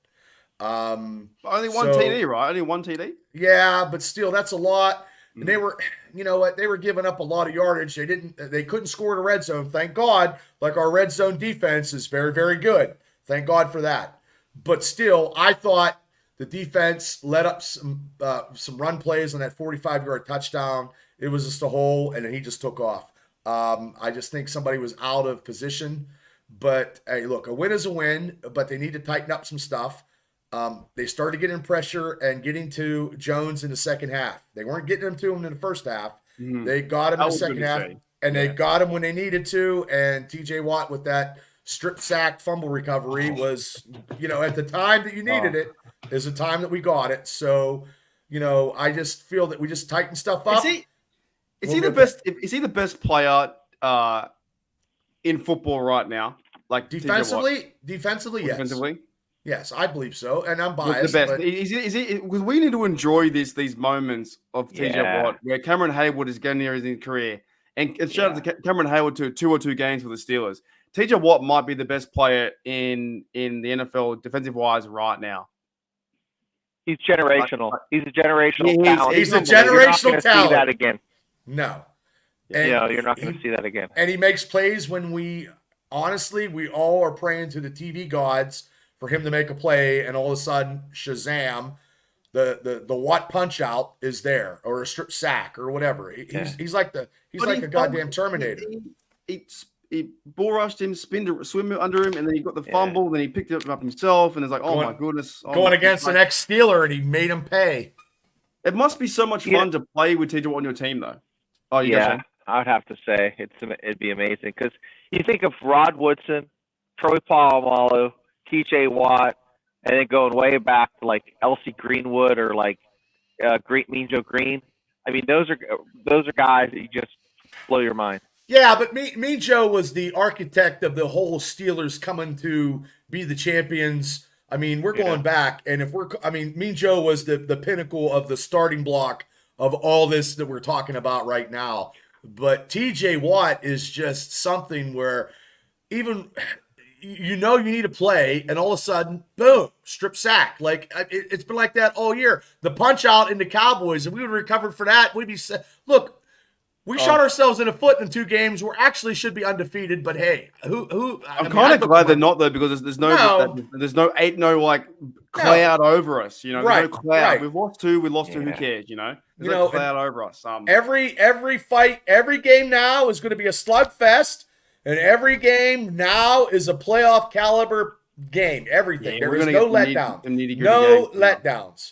Only one so- TD, right? Only one TD. Yeah, but still, that's a lot. And they were, you know what? They were giving up a lot of yardage. They couldn't score in a red zone. Thank God. Like our red zone defense is very, very good. Thank God for that. But still, I thought the defense let up some run plays on that 45-yard touchdown. It was just a hole, and then he just took off. I just think somebody was out of position. But hey, look, a win is a win. But they need to tighten up some stuff. They started getting pressure and getting to Jones in the second half. They weren't getting him to him in the first half. They got him in the second half, and they got him when they needed to. And T.J. Watt with that strip sack fumble recovery was, at the time that you needed it, is the time that we got it. So, I just feel that we just tighten stuff up. Is he the best? Is he the best player in football right now? Like defensively, yes. Defensively. Yes, I believe so, and I'm Who's biased. the best? But Is he? Because we need to enjoy these moments of TJ Watt where Cameron Hayward is getting near his career, and shout out to Cameron Hayward to 202 games for the Steelers. TJ Watt might be the best player in the NFL defensive wise right now. He's generational. He's a generational talent. He's a generational talent. See that again? No, You're not going to see that again. And he makes plays when we all are praying to the TV gods for him to make a play, and all of a sudden, Shazam, the Watt punch out is there, or a strip sack, or whatever. He's like a goddamn Terminator. He ball rushed him, swim under him, and then he got the fumble. Then he picked it up himself, and it's like, my goodness, going against an ex-Steeler, and he made him pay. It must be so much fun to play with TJ Watt on your team, though. Oh, I would have to say it'd be amazing because you think of Rod Woodson, Troy Polamalu, T.J. Watt, and then going way back to like Elsie Greenwood or like Mean Joe Green. I mean, those are guys that you just blow your mind. Yeah, but Mean Joe was the architect of the whole Steelers coming to be the champions. I mean, we're going back, and Mean Joe was the pinnacle of the starting block of all this that we're talking about right now. But T.J. Watt is just something where even you need to play, and all of a sudden, boom, strip sack. Like it's been like that all year. The punch out in the Cowboys, if we would have recovered for that, we'd be look. We shot ourselves in the foot in 2 games. We actually should be undefeated, but hey, I'm kind of glad they're not though, because there's no 8-0 like cloud over us. There's no cloud. Right. We've lost 2. We lost 2. Who cares? There's no cloud over us. Every fight, every game now is going to be a slugfest, and every game now is a playoff caliber game. Everything. There is no letdown. No letdowns.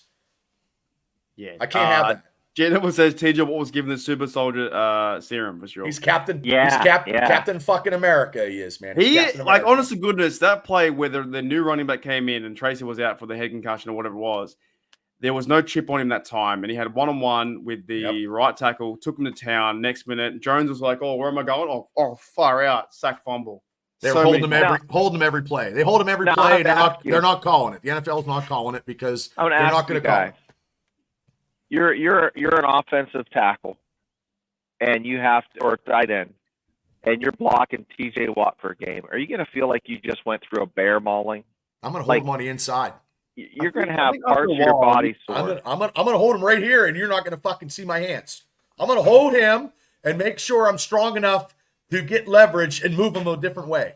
Yeah, I can't have that. Jennifer says TJ Watt was given the super soldier serum for sure. He's captain. He's captain fucking America. He is, man. Honest to goodness, that play where the new running back came in and Tracy was out for the head concussion or whatever it was, there was no chip on him that time, and he had one-on-one with the right tackle. Took him to town. Next minute, Jones was like, "Oh, where am I going? Oh, far out, sack fumble." They're holding him every play. They hold him every play, and they're not calling it. The NFL's not calling it because they're not going to call it. You're an offensive tackle, and you have to, or tight end, and you're blocking T.J. Watt for a game. Are you going to feel like you just went through a bear mauling? I'm going to hold him on the inside. You're going to have parts of your body sore. I'm going to hold him right here, and you're not going to fucking see my hands. I'm going to hold him and make sure I'm strong enough to get leverage and move him a different way.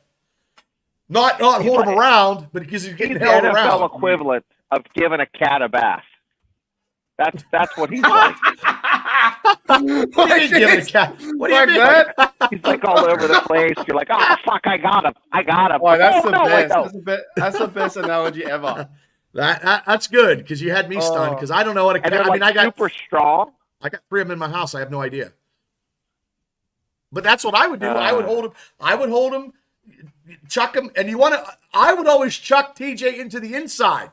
Not hold him around, but because he's getting held around. He's the NFL equivalent of giving a cat a bath. That's what he's like. What do you mean giving a cat? What do you mean? He's like all over the place. You're like, oh fuck, I got him. Oh, that's the best. That's the best analogy ever. That's good because you had me stunned because I don't know what a cat. I got super strong. I got 3 of them in my house. I have no idea. But that's what I would do. I would hold him, chuck him, and I would always chuck TJ into the inside.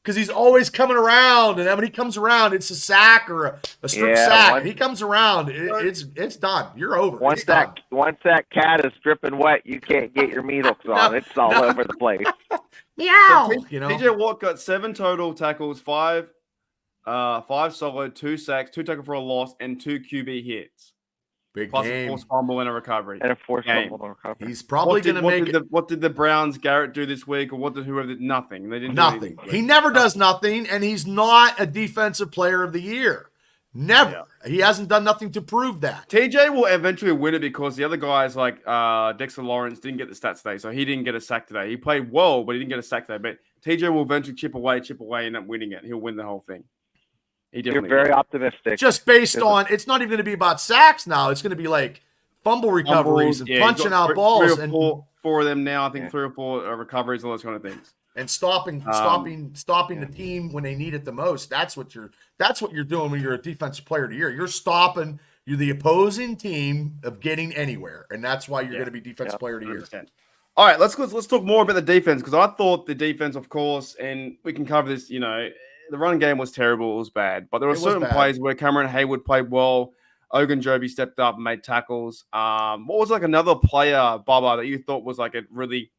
Because he's always coming around, and when he comes around, it's a sack or a strip sack. And he comes around, it's done. You're over. Once that cat is dripping wet, you can't get your meat hooks on. It's all over the place. Meow. TJ Watt got 7 total tackles, 5 5 solid, 2 sacks, 2 tackle for a loss, and 2 QB hits. Big Plus a game. forced fumble and a recovery. And a forced Game. fumble and recovery. He's probably going to make it. What did the Browns Garrett do this week, or what did whoever did? Nothing. They didn't do Nothing. anything. He never does nothing, and he's not a defensive player of the year. Never. He hasn't done nothing to prove that. TJ will eventually win it because the other guys like Dexter Lawrence didn't get the stats today, so he didn't get a sack today. He played well, but he didn't get a sack today. But TJ will eventually chip away, and end up winning it. He'll win the whole thing. You're very optimistic. Just based on, it's not even going to be about sacks now. It's going to be like fumble recoveries and punching out balls and four of them now. I think 3 or 4 recoveries, all those kind of things. And stopping the team when they need it the most. That's what you're doing when you're a defensive player of the year. You're stopping the opposing team of getting anywhere, and that's why you're going to be defensive player of the year. 100%. All right, let's talk more about the defense, because I thought the defense, of course, and we can cover this. The run game was terrible; it was bad. But there were certain plays where Cameron Hayward played well. Ogunjobi stepped up and made tackles. What was like another player, Bubba, that you thought was like a really,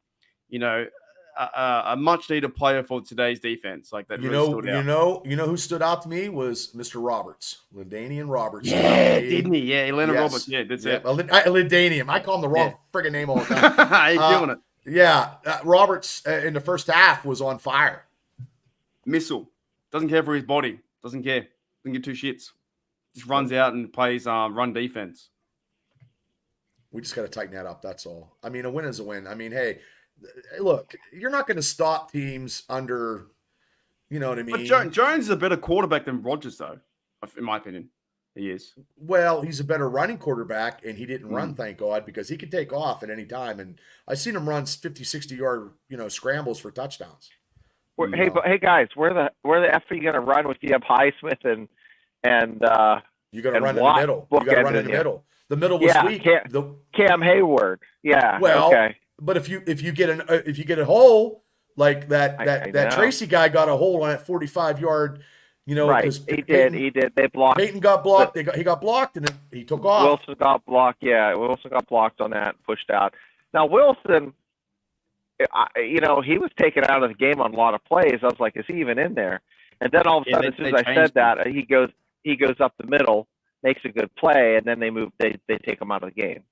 a much needed player for today's defense? Like that. You know who stood out to me was Mr. Roberts, Lindanian Roberts. Yeah, didn't he? Yeah, Atlanta Roberts. Yeah, that's it. Lindanian. I call him the wrong friggin' name all the time. He's killing it. Yeah, Roberts in the first half was on fire. Missile. Doesn't care for his body. Doesn't care. Doesn't give 2 shits. Just runs out and plays run defense. We just got to tighten that up. That's all. I mean, a win is a win. I mean, hey, look, you're not going to stop teams under, you know what I mean? But Jones is a better quarterback than Rodgers, though, in my opinion. He is. Well, he's a better running quarterback, and he didn't run, thank God, because he could take off at any time. And I've seen him run 50, 60-yard, scrambles for touchdowns. Hey guys, where the F are you going to run with you have Highsmith and you got to run in the middle. You got to run in the middle. The middle was weak. Cam Hayward. Yeah. Well, okay. But if you get a hole like that Tracy guy got a hole on that 45-yard, right. He did. They blocked. Peyton got blocked. He got blocked, and then he took off. Wilson got blocked. Yeah, Wilson got blocked on that, pushed out. Now Wilson, he was taken out of the game on a lot of plays. I was like, is he even in there? And then all of a sudden, as soon as I said that, he goes up the middle, makes a good play, and then they take him out of the game.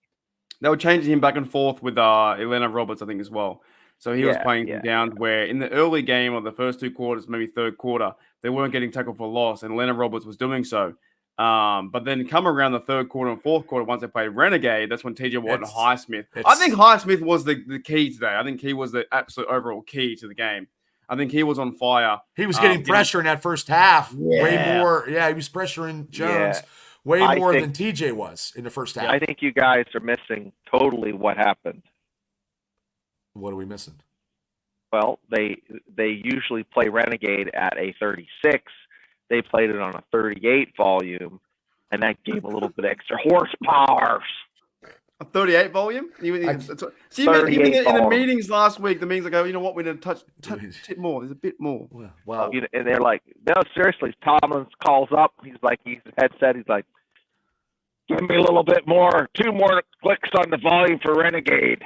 They were changing him back and forth with Atlanta Roberts, I think, as well. So he was playing down where in the early game of the first 2 quarters, maybe third quarter, they weren't getting tackled for loss, and Atlanta Roberts was doing so. But then come around the third quarter and fourth quarter, once they played Renegade, that's when TJ Watt and Highsmith. I think Highsmith was the key today. I think he was the absolute overall key to the game. I think he was on fire. He was getting pressure in that first half. Way more. Yeah, he was pressuring Jones way more than TJ was in the first half. I think you guys are missing totally what happened. What are we missing? Well, they usually play Renegade at a 36. They played it on a 38 volume, and that gave a little bit extra horsepower. A 38 volume? Even in the meetings last week, the meetings like, you know what, we need to tip more. There's a bit more. Wow. And they're like, no, seriously. Tomlin calls up. He's like, he's like, give me a little bit more, 2 more clicks on the volume for Renegade.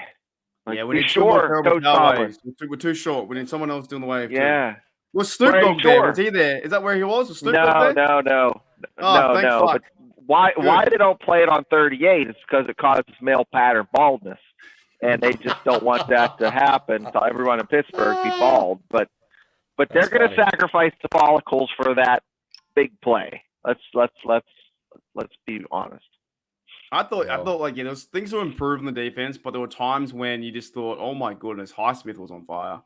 Like, yeah, we need Coach Tomlin. We're too short. We need someone else doing the wave. Yeah. Was Snoop Dogg there? Was he there? Is that where he was? Was Snoop Dogg there? No. Oh, thank fuck. But why they don't play it on 38 is because it causes male pattern baldness, and they just don't want that to happen. So everyone in Pittsburgh be bald, but they're going to sacrifice the follicles for that big play. Let's be honest. I thought like things were improved in the defense, but there were times when you just thought, oh my goodness, Highsmith was on fire.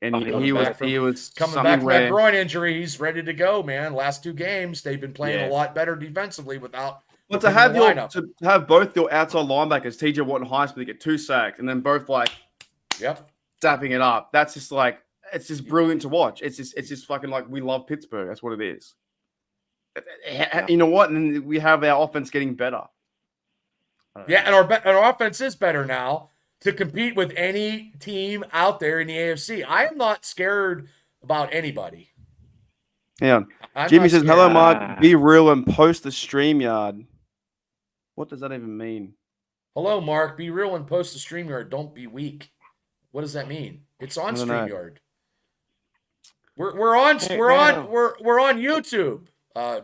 And he was coming back from that groin injury. He's ready to go, man. Last 2 games, they've been playing a lot better defensively without. But to have both your outside linebackers, TJ Watt and Highsmith, get 2 sacks, and then both dapping it up. That's just like it's just brilliant to watch. It's just fucking like we love Pittsburgh. That's what it is. You know what? And we have our offense getting better. Yeah, and our offense is better now to compete with any team out there in the AFC. I am not scared about anybody. Yeah. Jimmy says, hello, Mark. Be real and post the StreamYard. What does that even mean? Hello, Mark. Be real and post the StreamYard. Don't be weak. What does that mean? It's on StreamYard. We're on YouTube.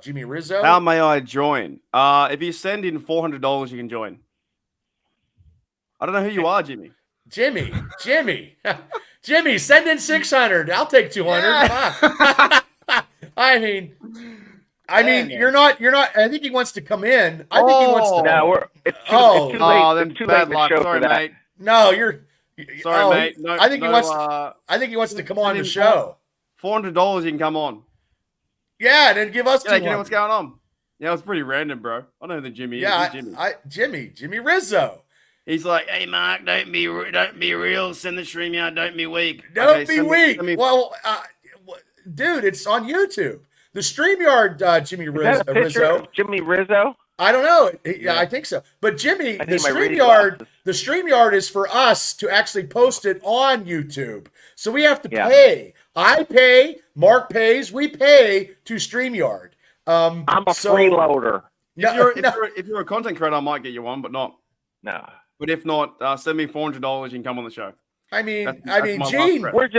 Jimmy Rizzo. How may I join? If you send in $400, you can join. I don't know who you are, Jimmy. Jimmy, send in 600. I'll take 200. I mean, you're not. I think he wants to come in. I think he wants to. No, it's too late. Then It's too bad late luck. to show Sorry, for that. mate. No, you're. Sorry, mate. No, I think he wants. I think he wants to come on the show. $400, you can come on. Yeah, and then give us. Yeah, you know what's going on? Yeah, it's pretty random, bro. I know who the Jimmy is. Who's Jimmy. Jimmy Rizzo. He's like, hey, Mark, don't be real. Send the Streamyard. Don't be weak. Don't be weak. Well, dude, it's on YouTube. The Streamyard, Jimmy Rizzo. Jimmy Rizzo. I don't know. I think so. But Jimmy, the Streamyard is for us to actually post it on YouTube. So we have to pay. I pay. Mark pays. We pay to Streamyard. I'm a freeloader. If you're a content creator, I might get you one, but not. No. But if not, send me $400. You can come on the show.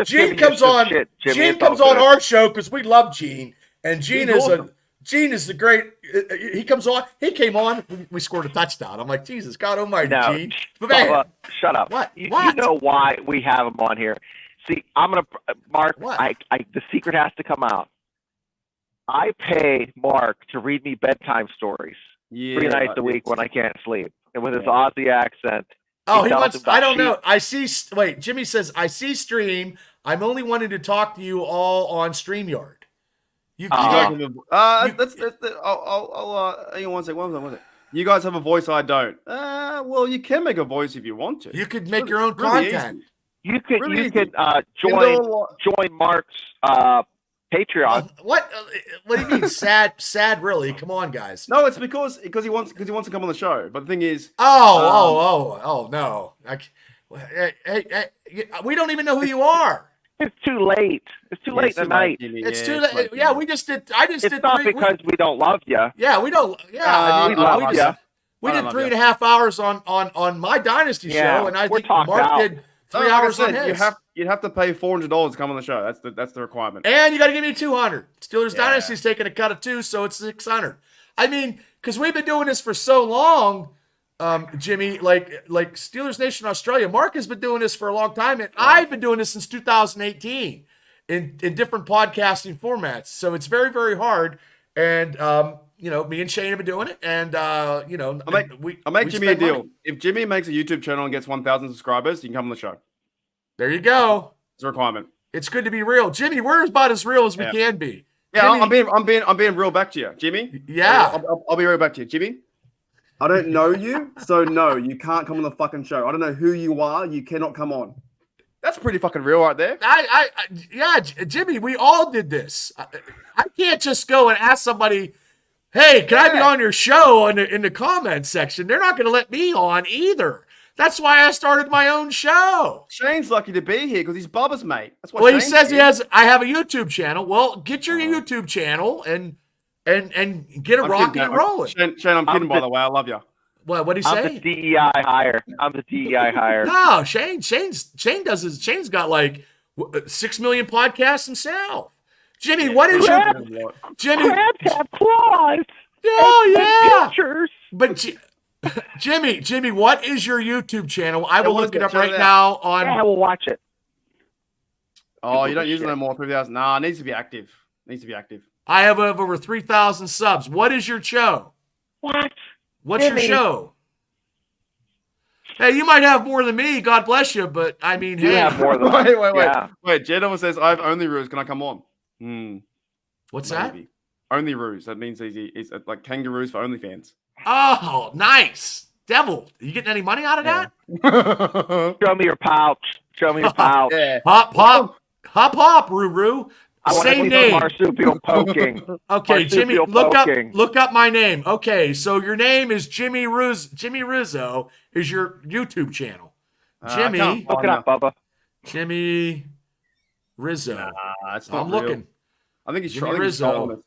Gene comes on. Gene comes on our show because we love Gene, and Gene is the great. He comes on. He came on. We scored a touchdown. I'm like, Jesus God Almighty, Gene. But man, shut up. What? You know why we have him on here? See, I'm gonna Mark. The secret has to come out. I pay Mark to read me bedtime stories 3 nights a week when I can't sleep, and with his Aussie accent. Oh, he wants. I don't know. I see. Wait, Jimmy says I see stream. I'm only wanting to talk to you all on Streamyard. I'll hang on one second. You guys have a voice I don't. Well, you can make a voice if you want to. You could make your own content. You could join Mark's Patreon. What do you mean sad really? Come on, guys. No, it's because he wants to come on the show. But the thing is, no. Hey, we don't even know who you are. It's too late. It's too late tonight. It's too late. Yeah, we just did. It's not because we don't love you. Yeah, we don't. Yeah, we love you. We did 3.5 hours on my Dynasty show, and I think Mark did 3 hours on his. You'd have to pay $400 to come on the show. That's the requirement. And you got to give me 200. Steelers Dynasty's taking a cut of 2, so it's 600. I mean, because we've been doing this for so long, Jimmy, like Steelers Nation Australia. Mark has been doing this for a long time, and I've been doing this since 2018 in different podcasting formats. So it's very, very hard. And me and Shane have been doing it, and I'll make Jimmy a deal. Money. If Jimmy makes a YouTube channel and gets 1,000 subscribers, you can come on the show. There you go. It's a requirement. It's good to be real, Jimmy. We're about as real as we can be. Yeah, Jimmy, I'm being real back to you, Jimmy. Yeah, I'll be real back to you, Jimmy. I don't know you, so no, you can't come on the fucking show. I don't know who you are. You cannot come on. That's pretty fucking real right there. Jimmy, we all did this. I can't just go and ask somebody, hey, can I be on your show in the comments section? They're not going to let me on either. That's why I started my own show. Shane's lucky to be here because he's Bubba's mate. That's why. Well, he says I have a YouTube channel. Well, get your YouTube channel and get a rocking and rolling. Shane, I'm kidding, by the way. I love you. What did he say? I'm the DEI hire. No, Shane's got like 6 million podcasts himself. Jimmy, what is your Jimmy? Crabs have claws. Oh yeah. Pictures. But Jimmy, what is your YouTube channel? I will look it up right now on. Yeah, we'll watch it. Oh, you don't use it no more. 3,000. Nah, it needs to be active. I have over 3,000 subs. What is your show? What? What's your show? Hey, you might have more than me. God bless you, but I mean, you have more than wait. Jed says I have only rules. Can I come on? What's that? Only rules. That means it's like kangaroos for OnlyFans. Oh, nice. Devil, you getting any money out of that? Show me your pouch. Yeah. Hop, Ruru. Same name. Marsupial poking. Okay, Jimmy, look up my name. Okay, so your name is Jimmy Rizzo. Jimmy Rizzo is your YouTube channel. Jimmy, look it up, Bubba. Jimmy Rizzo. I'm looking. I think he's Jimmy Rizzo.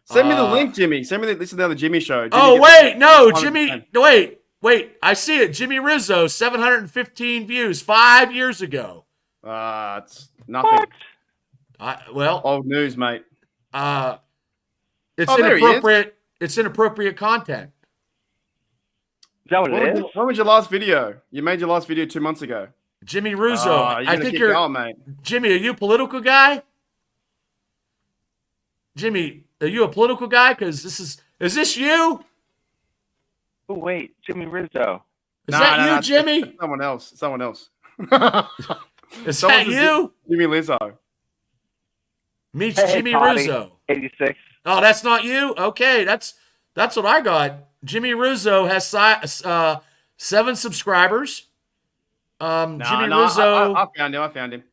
Send me the link, Jimmy. Send me this is now the Jimmy show. Wait. I see it. Jimmy Rizzo, 715 views 5 years ago. It's nothing. What? Well, Old news, mate. it's Oh, there he is. inappropriate. It's inappropriate content. Is that what it is? When was your last video? You made your last video 2 months ago. Jimmy Russo. You're I gonna think keep you're going, mate. Jimmy. Are you a political guy? Jimmy, are you a political guy? Because is this you? Oh wait, Jimmy Rizzo. Is that you, no, Jimmy? it's someone else. Someone else. Is that you? Jimmy Lizzo. Meets Hey, Jimmy Toddy, Russo. 86. Oh, that's not you? Okay, that's what I got. Jimmy Russo has 7 subscribers. Jimmy Russo. I found him.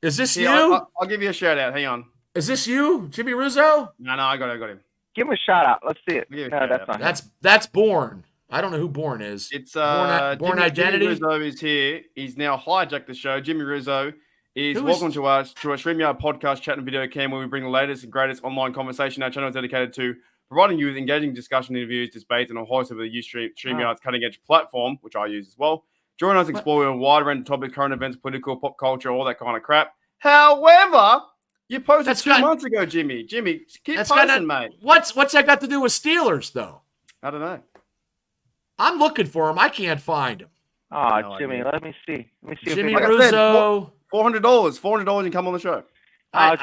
Is this Yeah, you? I'll give you a shout out. Hang on. Is this you, Jimmy Russo? No, I got him. Give him a shout out. Let's see it. Yeah, No, that's not him. That's Born. I don't know who Born is. It's Born Jimmy, Identity. Jimmy Rizzo is here. He's now hijacked the show. Jimmy Rizzo is Who is- welcome to our Streamyard podcast chat and video cam, where we bring the latest and greatest online conversation. Our channel is dedicated to providing you with engaging discussion, interviews, debates, and a host of the StreamYard's cutting edge platform, which I use as well. Join us exploring a wide range of topics, current events, political, pop culture, all that kind of crap. However, you posted That's 2 months ago, Jimmy. Jimmy, keep That's posting, mate. What's that got to do with Steelers though? I don't know. I'm looking for him. I can't find him. Oh, No Jimmy, idea. let me see. Jimmy Like I said, Russo. $400 and come on the show.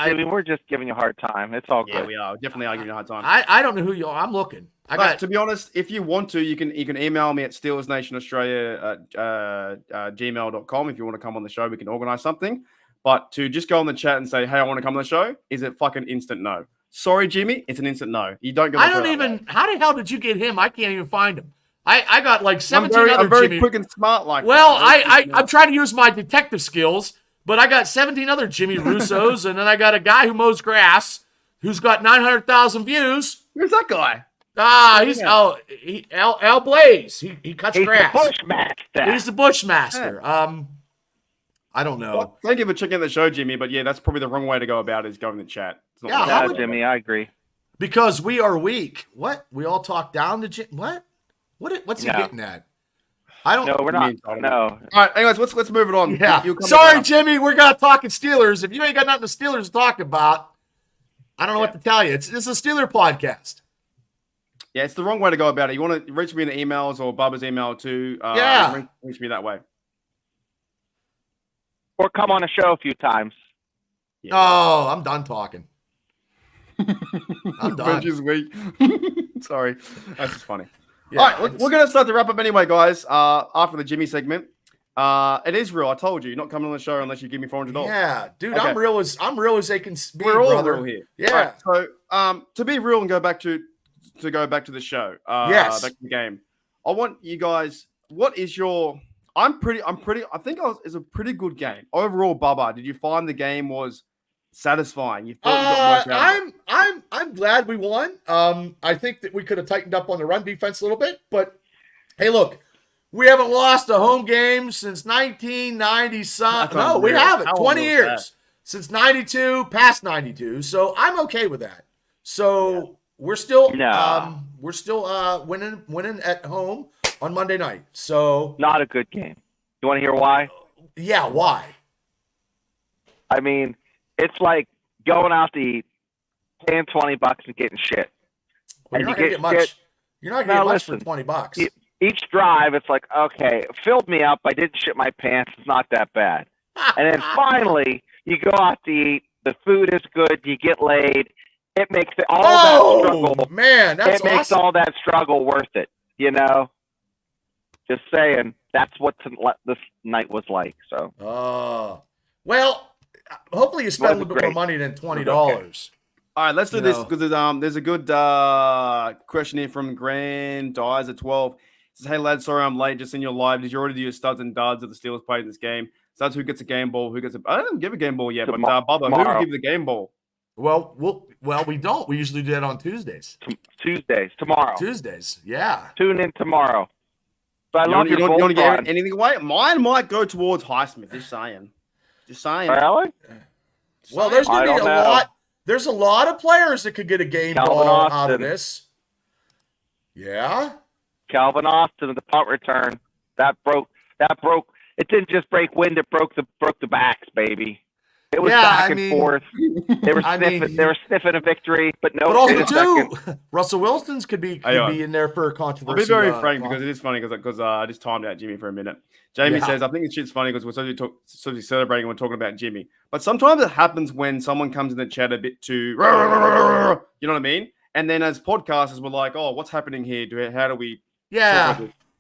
Jimmy, we're just giving you a hard time. It's all Yeah, good. we are. Definitely are giving you a hard time. I don't know who you are. I'm looking. But to be honest, if you want to, you can email me at steelersnationaustralia at gmail.com. If you want to come on the show, we can organize something. But to just go on the chat and say, hey, I want to come on the show, is it fucking instant no? Sorry, Jimmy, it's an instant no. You don't go. I don't even. How the hell did you get him? I can't even find him. I got like 17 I'm other very Jimmy. quick and smart like Well, that. I'm trying to use my detective skills, but I got 17 other Jimmy Russos, and then I got a guy who mows grass who's got 900,000 views. Who's that guy? He's Al Blaze. He cuts He's grass. the Bushmaster. He's the Bushmaster. I don't know. Well, thank you for checking the show, Jimmy. But yeah, that's probably the wrong way to go about it, is going to chat. It's not Yeah, right. how Yeah, would- Jimmy, I agree. Because we are weak. What? We all talk down to Jim. What? What's he No. getting at? I don't. No, we're not. No. All right. Anyways, let's move it on. Yeah. You come Sorry, up. Jimmy. We're not talking Steelers. If you ain't got nothing to Steelers to talk about, I don't know what to tell you. It's a Steeler podcast. Yeah, it's the wrong way to go about it. You want to reach me in the emails or Bubba's email too. Yeah. Reach me that way. Or come on a show a few times. Yeah. Oh, I'm done talking. I'm done. Benji's weak. Sorry. That's just funny. Yeah, All right, we're going to start to wrap up anyway, guys, after the Jimmy segment. It is real. I told you. You're not coming on the show unless you give me $400. Yeah, dude, Okay. I'm real as they can be. We're all brother. real here. Yeah. All right, so, to be real and go back to the show. Yes. Back to the game. I want you guys. What is your? I think it's a pretty good game overall. Bubba, did you find the game was satisfying? You thought you got work out of it? I'm glad we won. I think that we could have tightened up on the run defense a little bit, but hey, look, we haven't lost a home game since 1990. That's No, we unreal. haven't. How 20 long was years that? since 92, past 92. So I'm okay with that. So we're still winning at home on Monday night. So Not a good game. You want to hear why? yeah, why? I mean, it's like going out to eat, paying $20 and getting shit. Well, you're And not you gonna get get much. shit. You're not gonna Now get much listen, for $20. Each drive, it's like, okay, it filled me up. I didn't shit my pants. It's not that bad. And then finally, you go out to eat. The food is good. You get laid. It makes all that struggle. Man, that's It makes awesome. all that struggle worth it. You know. Just saying. That's what this night was like. So. Well, hopefully you spend a Wasn't little bit more great. money than $20. All right, let's do You this know. because there's a good question here from Grand Dies at 12. It says, hey lads, sorry I'm late. Just in your live. Did you already do your studs and duds that the Steelers played in this game? Studs, who gets a game ball? Who gets a? I didn't give a game ball yet, but Bubba, who Tomorrow. would give the game ball? Well, we don't. We usually do that on Tuesdays. Tuesdays, tomorrow. Tuesdays, yeah. Tune in tomorrow. But I You love want your to Bull give Run. anything away? Mine might go towards Highsmith. Just saying. Really? Well, there's I gonna be don't a know. lot. There's a lot of players that could get a game Calvin ball out Austin. of this. Yeah. Calvin Austin, the punt return. That broke. It didn't just break wind. It broke the backs, baby. It was Yeah, back I and mean- forth. They were I sniffing. mean- They were sniffing a victory, but no. But also wait a second. too, Russell Wilson's could be in there for a controversy. I'll be very frank because it is funny because I just timed out Jimmy for a minute. Jamie says, I think this shit's funny because we're sort of celebrating and we're talking about Jimmy. But sometimes it happens when someone comes in the chat a bit too, you know what I mean? And then as podcasters, we're like, oh, what's happening here? How do we? Yeah.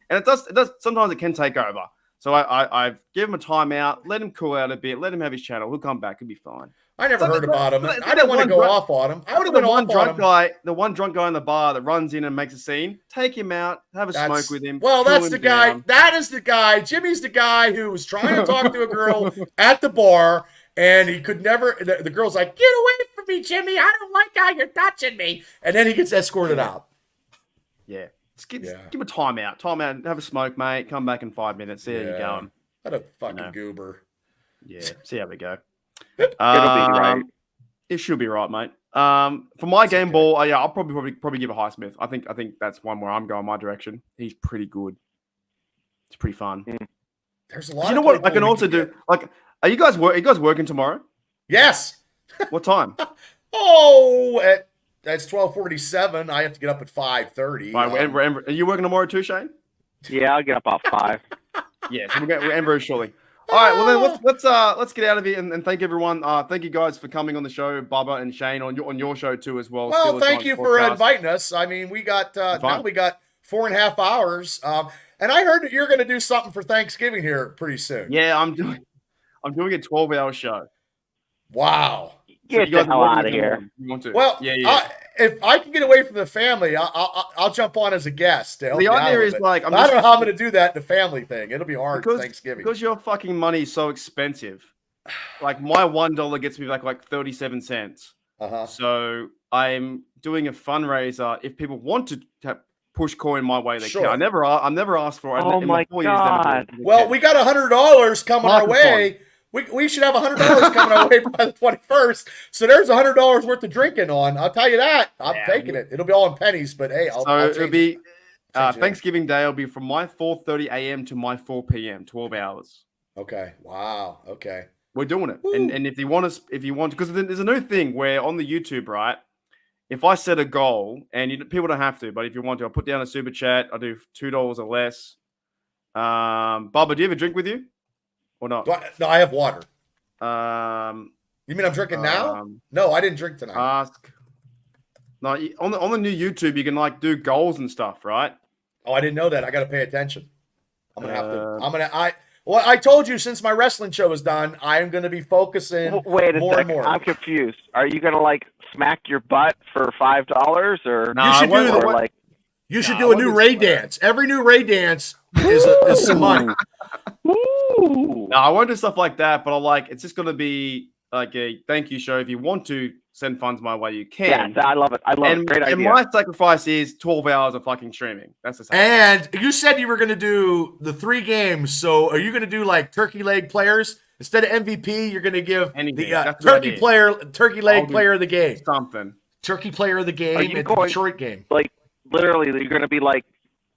And it does. Sometimes it can take over. So I've given him a timeout, let him cool out a bit, let him have his channel. He'll come back. He'll be fine. I never heard about him. but I didn't want to go off on him. I would have been off on him. The one drunk guy in the bar that runs in and makes a scene. Take him out, have a smoke with him. Well, cool that's him the guy. down. That is the guy. Jimmy's the guy who was trying to talk to a girl at the bar, and he could never. The girl's like, "Get away from me, Jimmy! I don't like how you're touching me." And then he gets escorted out. Yeah. Give him a timeout. Timeout. Have a smoke, mate. Come back in 5 minutes. See how you're going. What a fucking goober. Yeah. See how we go. It'll be right. It should be right, mate. For my game ball, I'll probably give a Highsmith. I think that's one where I'm going my direction. He's pretty good. It's pretty fun. There's a lot. You know what I can also do? Like, are you guys working tomorrow? Yes. What time? That's 12:47. I have to get up at 5:30. Right, are you working tomorrow too, Shane? Yeah, I'll get up about 5. Yeah, so we're end very shortly. All right, well then let's get out of here and thank everyone. Thank you guys for coming on the show, Bubba and Shane on your show too as well. Well, thank you for inviting us. I mean, we got now we got 4.5 hours. And I heard that you're going to do something for Thanksgiving here pretty soon. Yeah, I'm doing a 12-hour show. Wow. Get the hell out of here. You want to? Well, yeah. If I can get away from the family, I'll jump on as a guest. To help The idea is like I don't know how I'm going to do that in the family thing. It'll be hard for Thanksgiving because your fucking money is so expensive. Like my $1 gets me back like 37 cents. So I'm doing a fundraiser. If people want to push coin my way, they can. I never asked for it. Oh my God! Well, we got $100 coming our way. We should have $100 coming our way by the 21st. So there's $100 worth of drinking on. I'll tell you that. I'm taking it. It'll be all in pennies, but hey, it'll be Thanksgiving Day. Will be from my 4:30 a.m. to my 4 p.m. 12 hours. Okay. Wow. Okay. We're doing it. And if you want, because there's a new thing where on the YouTube, right? If I set a goal, and people don't have to, but if you want to, I'll put down a super chat. I'll do $2 or less. Bubba, do you have a drink with you? Or not? No, I have water. You mean I'm drinking now? No, I didn't drink tonight. No, on the new YouTube, you can like do goals and stuff, right? Oh, I didn't know that. I got to pay attention. I'm gonna have to. Well, I told you since my wrestling show is done, I am going to be focusing more and more. I'm confused. Are you going to like smack your butt for $5 or? No, you should do a new Ray dance. Every new Ray dance is some money. No, I won't do stuff like that, but it's just going to be like a thank you show. If you want to send funds my way, you can. Yeah, I love it. Great idea. And my sacrifice is 12 hours of fucking streaming. That's the same. And you said you were going to do the 3 games. So are you going to do like turkey leg players? Instead of MVP, you're going to give the turkey leg player of the game. Something. Turkey player of the game and Detroit game. Like literally, you're going to be like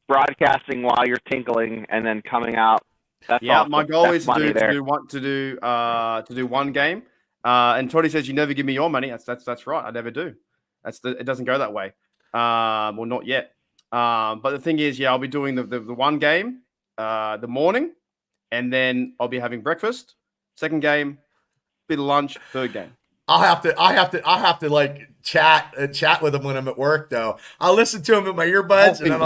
broadcasting while you're tinkling and then coming out. That's awesome. My goal is to do one game. And Toddy says you never give me your money. That's right. I never do. It doesn't go that way. Well, not yet. But the thing is, I'll be doing the one game, the morning, and then I'll be having breakfast. Second game, bit of lunch. Third game. I have to like chat with him when I'm at work though. I'll listen to him in my earbuds, and then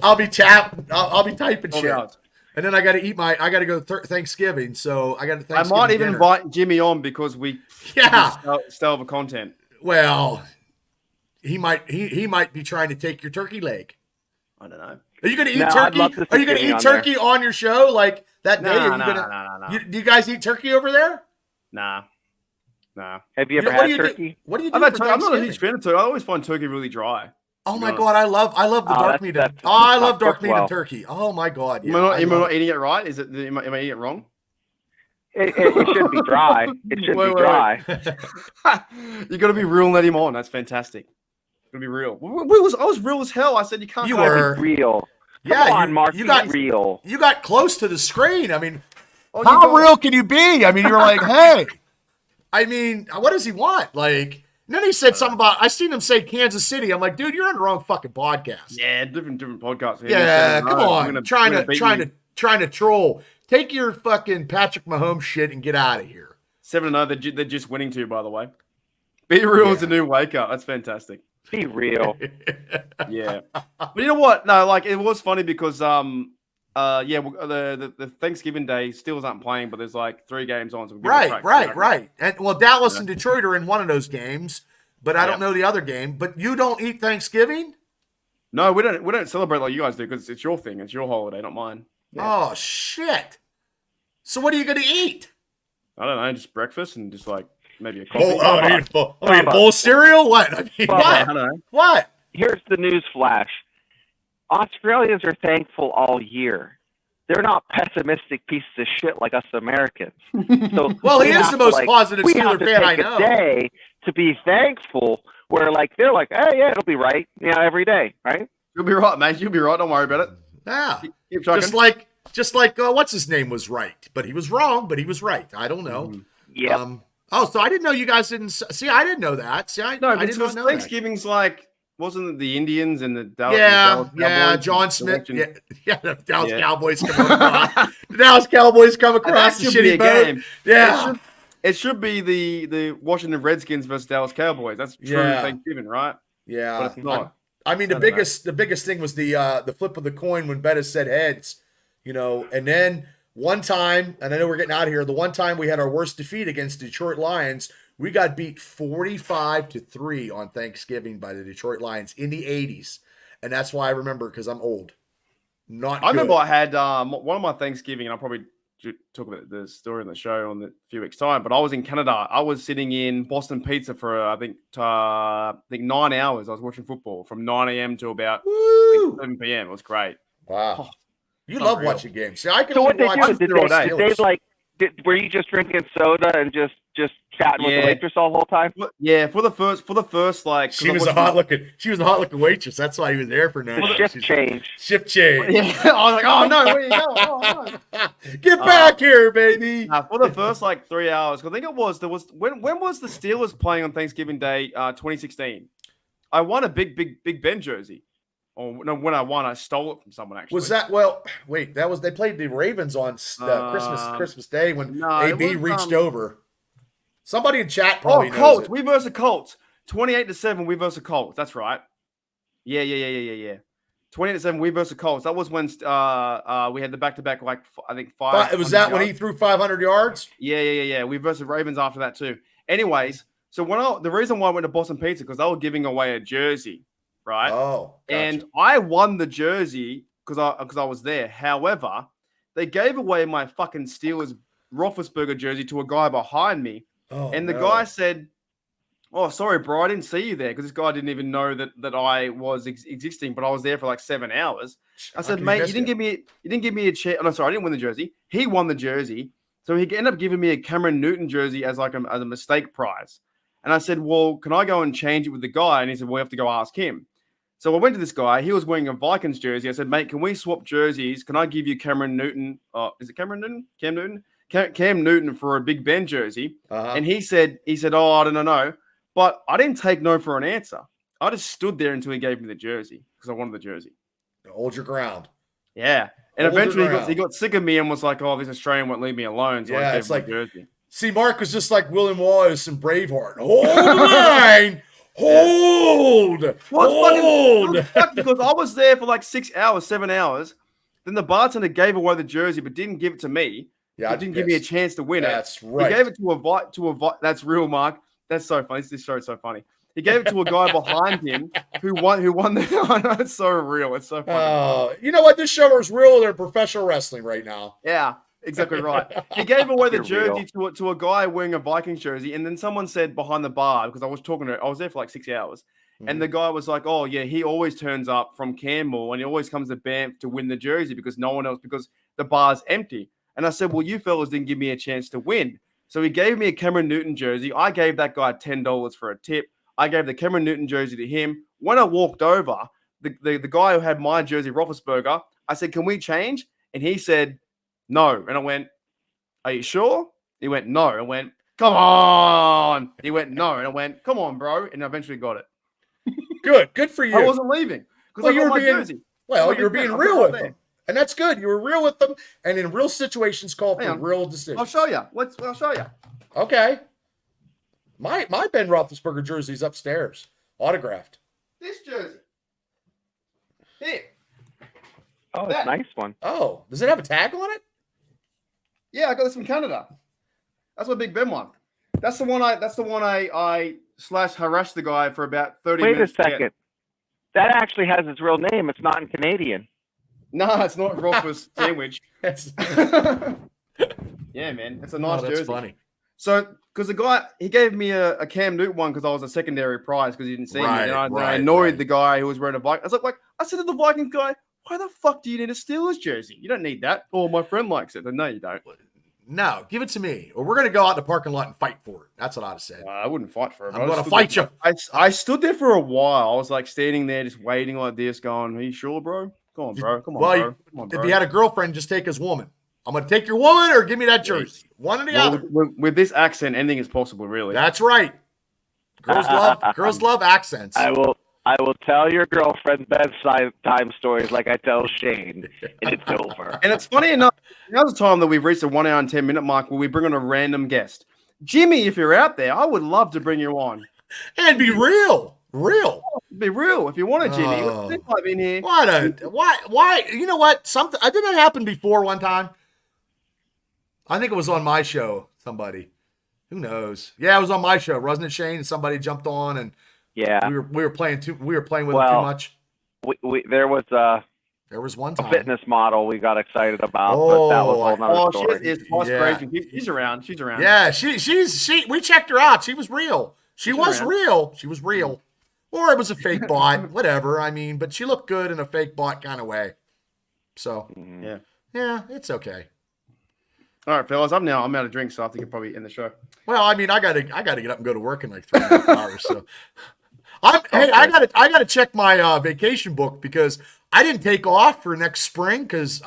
I'll be typing shit. Hours. And then I got to go Thanksgiving, so I got to. I might even invite Jimmy on because we style of content. Well, he might be trying to take your turkey leg. I don't know. Are you going to eat turkey? Are you going to eat turkey on your show like that day? No. Do you guys eat turkey over there? Nah. Have you ever had turkey? What do you do? I'm not a huge fan of turkey. I always find turkey really dry. Oh my God, I love the dark meat. I love dark meat and turkey. Oh my God. Yeah, am I not eating it right? Am I eating it wrong? It should be dry. It should be dry. You got to be real and let him on. That's fantastic. Got to be real. I was real as hell. I said you can't. You were real. Yeah, come on, Mark. You got real. You got close to the screen. I mean, how real can you be? I mean, you're like, hey. I mean, what does he want? Like, and then he said something about, I seen him say Kansas City. I'm like, dude, you're on the wrong fucking podcast. Yeah, different podcasts. Here. Yeah, So, come no, on. we're gonna Trying to troll. Take your fucking Patrick Mahomes shit and get out of here. 7-0. They're just winning too, by the way. Be real is a new wake up. That's fantastic. Be real. Yeah, but you know what? No, like it was funny because the Thanksgiving Day Steelers aren't playing, but there's like 3 games on. So Right. And well, Dallas and Detroit are in one of those games, but I don't know the other game. But you don't eat Thanksgiving? No, we don't celebrate like you guys do because it's your thing. It's your holiday, not mine. Yeah. Oh shit! So what are you gonna eat? I don't know, just breakfast and just like maybe a coffee. A bowl of cereal? What? I mean, Bubba. what? I don't know. What? Here's the news flash. Australians are thankful all year. They're not pessimistic pieces of shit like us Americans. So Well, he we is have the to, most like, positive we Steeler have to fan I take know. a day to be thankful. Where like they're like, hey, yeah, it'll be right, every day, right? You'll be right, mate. You'll be right. Don't worry about it. Yeah. Keep trucking. Just like what's his name was right, but he was wrong, but he was right. I don't know. Yeah. So I didn't know you guys didn't see. I didn't know that. See, I did because not know Thanksgiving's like wasn't it the Indians and the Dallas? that. the Dallas Cowboys John Smith. selection? The Dallas Cowboys come across. The Dallas Cowboys come across the should be shitty a boat. game. Yeah. It should be the Washington Redskins versus Dallas Cowboys. That's true Thanksgiving, right? Yeah. But it's not. I mean, the biggest thing was the flip of the coin when Bettis said heads, and then one time, and I know we're getting out of here. The one time we had our worst defeat against Detroit Lions, we got beat 45-3 on Thanksgiving by the Detroit Lions in the 80s, and that's why I remember because I'm old. I remember I had one of my Thanksgiving, and I'll probably talk about the story in the show on a few weeks' time. But I was in Canada. I was sitting in Boston Pizza for I think 9 hours. I was watching football from 9 a.m. to about 7 p.m. It was great. Wow, you love watching games. See, I can So what only watch did they were you just drinking soda and just chatting with the waitress all the whole time? Yeah, for the first like she was a hot looking waitress. That's why he was there for 9 hours. Shift change. Shift change. Yeah, I was like, oh no, where you go? Oh, no. Get back here, baby. For the first like 3 hours, I think when was the Steelers playing on Thanksgiving Day 2016? I won a big Ben jersey. Or no, when I won, I stole it from someone. Actually, was that? Wait, they played the Ravens on Christmas Day when AB reached over. Somebody in chat probably knows Colts. it. We versus Colts. 28-7. We versus Colts. That's right. Yeah. 28-7. We versus Colts. That was when we had the back-to-back. Like I think 5. Was that when he threw 500 yards? Yeah. We versus Ravens after that too. Anyways, so the reason why I went to Boston Pizza because they were giving away a jersey. Right. Oh, gotcha. And I won the jersey because I was there. However, they gave away my fucking Steelers Roethlisberger jersey to a guy behind me, and the guy said, "Oh, sorry, bro, I didn't see you there because this guy didn't even know that I was existing, but I was there for like 7 hours." I said, "Mate, you didn't give me a chance." Oh, no, sorry, I didn't win the jersey. He won the jersey, so he ended up giving me a Cameron Newton jersey as like as a mistake prize. And I said, "Well, can I go and change it with the guy?" And he said, "Well, we have to go ask him." So I went to this guy. He was wearing a Vikings jersey. I said, "Mate, can we swap jerseys? Can I give you Cameron Newton? Is it Cameron Newton? Cam Newton? Cam Newton for a Big Ben jersey?" And he said, "Oh, I don't know." But I didn't take no for an answer. I just stood there until he gave me the jersey because I wanted the jersey. Hold your ground. Yeah. And eventually he got sick of me and was like, "Oh, this Australian won't leave me alone." So I gave him the jersey. See, Mark was just like William Wallace and Braveheart. Hold the line. Hold. Because I was there for like 6 hours, 7 hours. Then the bartender gave away the jersey, but didn't give it to me. Yeah, he didn't give me a chance to win That's it. right. He gave it to a That's real, Mark. That's so funny. This show is so funny. He gave it to a guy behind him who won the. I know, it's so real. It's so funny. You know what? This show is real than professional wrestling right now. Yeah. Exactly right. He gave away the jersey to a guy wearing a Vikings jersey, and then someone said behind the bar because I was there for like 6 hours, and the guy was like, "Oh yeah, he always turns up from Canmore and he always comes to Banff to win the jersey because the bar's empty." And I said, "Well, you fellas didn't give me a chance to win." So he gave me a Cameron Newton jersey. I gave that guy $10 for a tip. I gave the Cameron Newton jersey to him. When I walked over, the guy who had my jersey, Roethlisberger, I said, "Can we change?" And he said, "No." And I went, "Are you sure?" He went, "No." I went, come on. He went, no. And I went, come on, bro. And I eventually got it. Good for you. I wasn't leaving. Well, you were jersey. Well, you were being real with them. And that's good. You were real with them. And in real situations, call for real decisions. I'll show you. I'll show you. Okay. My Ben Roethlisberger jersey's upstairs. Autographed. This jersey. Here. Oh, that's a nice one. Oh, does it have a tag on it? Yeah, I got this from Canada. That's what Big Ben won. That's the one I slash harassed the guy for about 30 minutes. Wait a second. That actually has its real name. It's not in Canadian. No, it's not Rothfuss sandwich. Yeah, man. It's a nice jersey. That's funny. So, because the guy, he gave me a Cam Newton one because I was a secondary prize because he didn't see me. And I annoyed the guy who was wearing a Viking. I said to the Vikings guy, why the fuck do you need a Steelers jersey? You don't need that. Oh, my friend likes it. No, you don't. No, give it to me. Or we're going to go out in the parking lot and fight for it. That's what I'd have said. I wouldn't fight for it. I'm going to fight you. I stood there for a while. I was like standing there just waiting like this going, are you sure, bro? Come on, bro. Come on, bro. If you had a girlfriend, just take his woman. I'm going to take your woman or give me that jersey. One or the other. With this accent, anything is possible, really. That's right. Girls love accents. I will tell your girlfriend bedtime stories like I tell Shane, and it's over. And it's funny enough, now's the time that we've reached the 1 hour and 10 minute mark where we bring on a random guest. Jimmy, if you're out there, I would love to bring you on. And be real. Be real. If you want to, Jimmy. I've been here. Why? You know what? Something didn't that happen before one time? I think it was on my show. Somebody. Who knows? Yeah, it was on my show, wasn't it, Shane? And somebody jumped on and yeah, we were playing with it too much. There was one time a fitness model we got excited about, but that was a whole nother story. She's around. Yeah, she. We checked her out. She was real. She was real. Or it was a fake bot, whatever. I mean, but she looked good in a fake bot kind of way. So yeah, it's okay. All right, fellas, I'm out of drinks, so I think I can probably end the show. Well, I mean, I gotta get up and go to work in like 3.5 hours. So, I gotta check my vacation book because I didn't take off for next spring because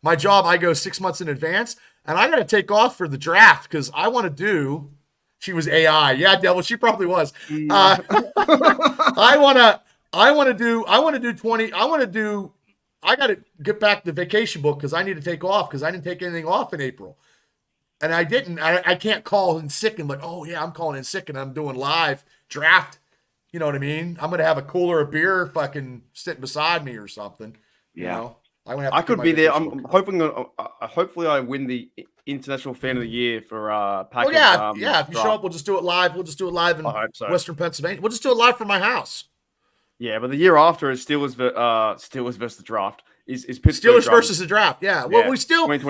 my job I go 6 months in advance, and I gotta take off for the draft because I want to do. She was AI, yeah, Devil. She probably was. I got to get back the vacation book because I need to take off because I didn't take anything off in April. And I didn't. I can't call in sick and like, oh, yeah, I'm calling in sick and I'm doing live draft. You know what I mean? I'm going to have a cooler of beer fucking sitting beside me or something. Yeah. You know? I could be there. I'm hoping. Hopefully, I win the International Fan of the Year for Packers. Oh, yeah. If you show up, we'll just do it live. We'll just do it live in Western Pennsylvania. We'll just do it live from my house. Yeah, but the year after is Steelers versus the draft. Is Pittsburgh Steelers versus the draft? Yeah. Well, we still in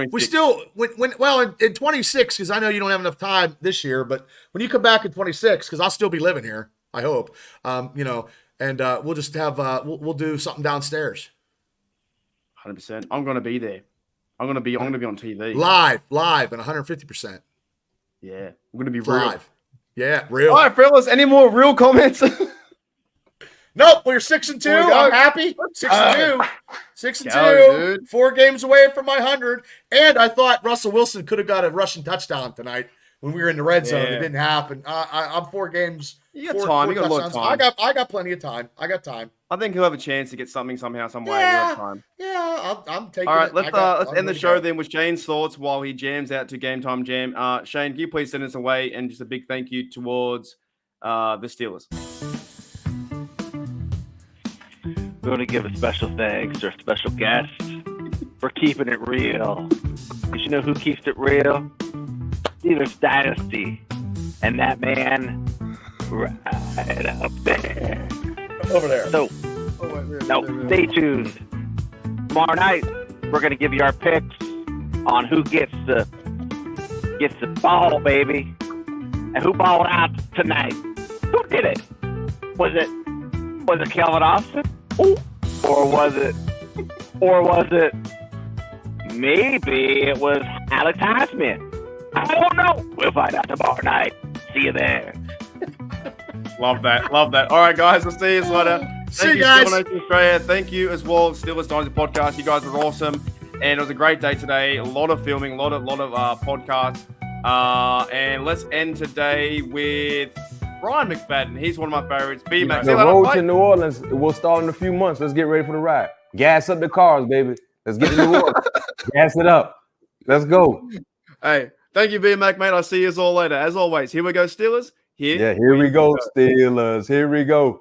26 because I know you don't have enough time this year, but when you come back in 26, because I'll still be living here, I hope. And we'll just have we'll do something downstairs. 100%. I'm gonna be there. I'm gonna be on TV live, and 150%. Yeah, I'm gonna be live. Yeah, real. All right, fellas. Any more real comments? Nope, we're 6-2. I'm happy. 6-2. 6-2. Dude. 4 games away from my 100. And I thought Russell Wilson could have got a rushing touchdown tonight when we were in the red zone. It didn't happen. I'm 4 games. You got time. You got a lot of time. I got plenty of time. I got time. I think he'll have a chance to get something somehow, some way. Yeah, time. Yeah, I'm taking. All right, let's end the show then with Shane's thoughts while he jams out to Game Time Jam. Shane, can you please send us away and just a big thank you towards the Steelers. We want to give a special thanks to our special guest for keeping it real. Because you know who keeps it real? Steelers Dynasty. And that man right up there. Over there. So, stay tuned. Tomorrow night, we're going to give you our picks on who gets the ball, baby. And who balled out tonight. Who did it? Was it Kelvin Austin? Ooh. Or was it maybe it was Alex Highsmith? I don't know. We'll find out tomorrow night. See you there. Love that. All right, guys. We'll see you later. See you guys. Australia. Thank you as well, Steelers Dynasty Podcast. You guys are awesome. And it was a great day today. A lot of filming, a lot of podcasts. And let's end today with Ryan McFadden. He's one of my favorites. B-Mac. The road to New Orleans will start in a few months. Let's get ready for the ride. Gas up the cars, baby. Let's get to New Orleans. Gas it up. Let's go. Hey, thank you, B-Mac, mate. I'll see you all later. As always, here we go, Steelers. Here we go, Steelers. Here we go.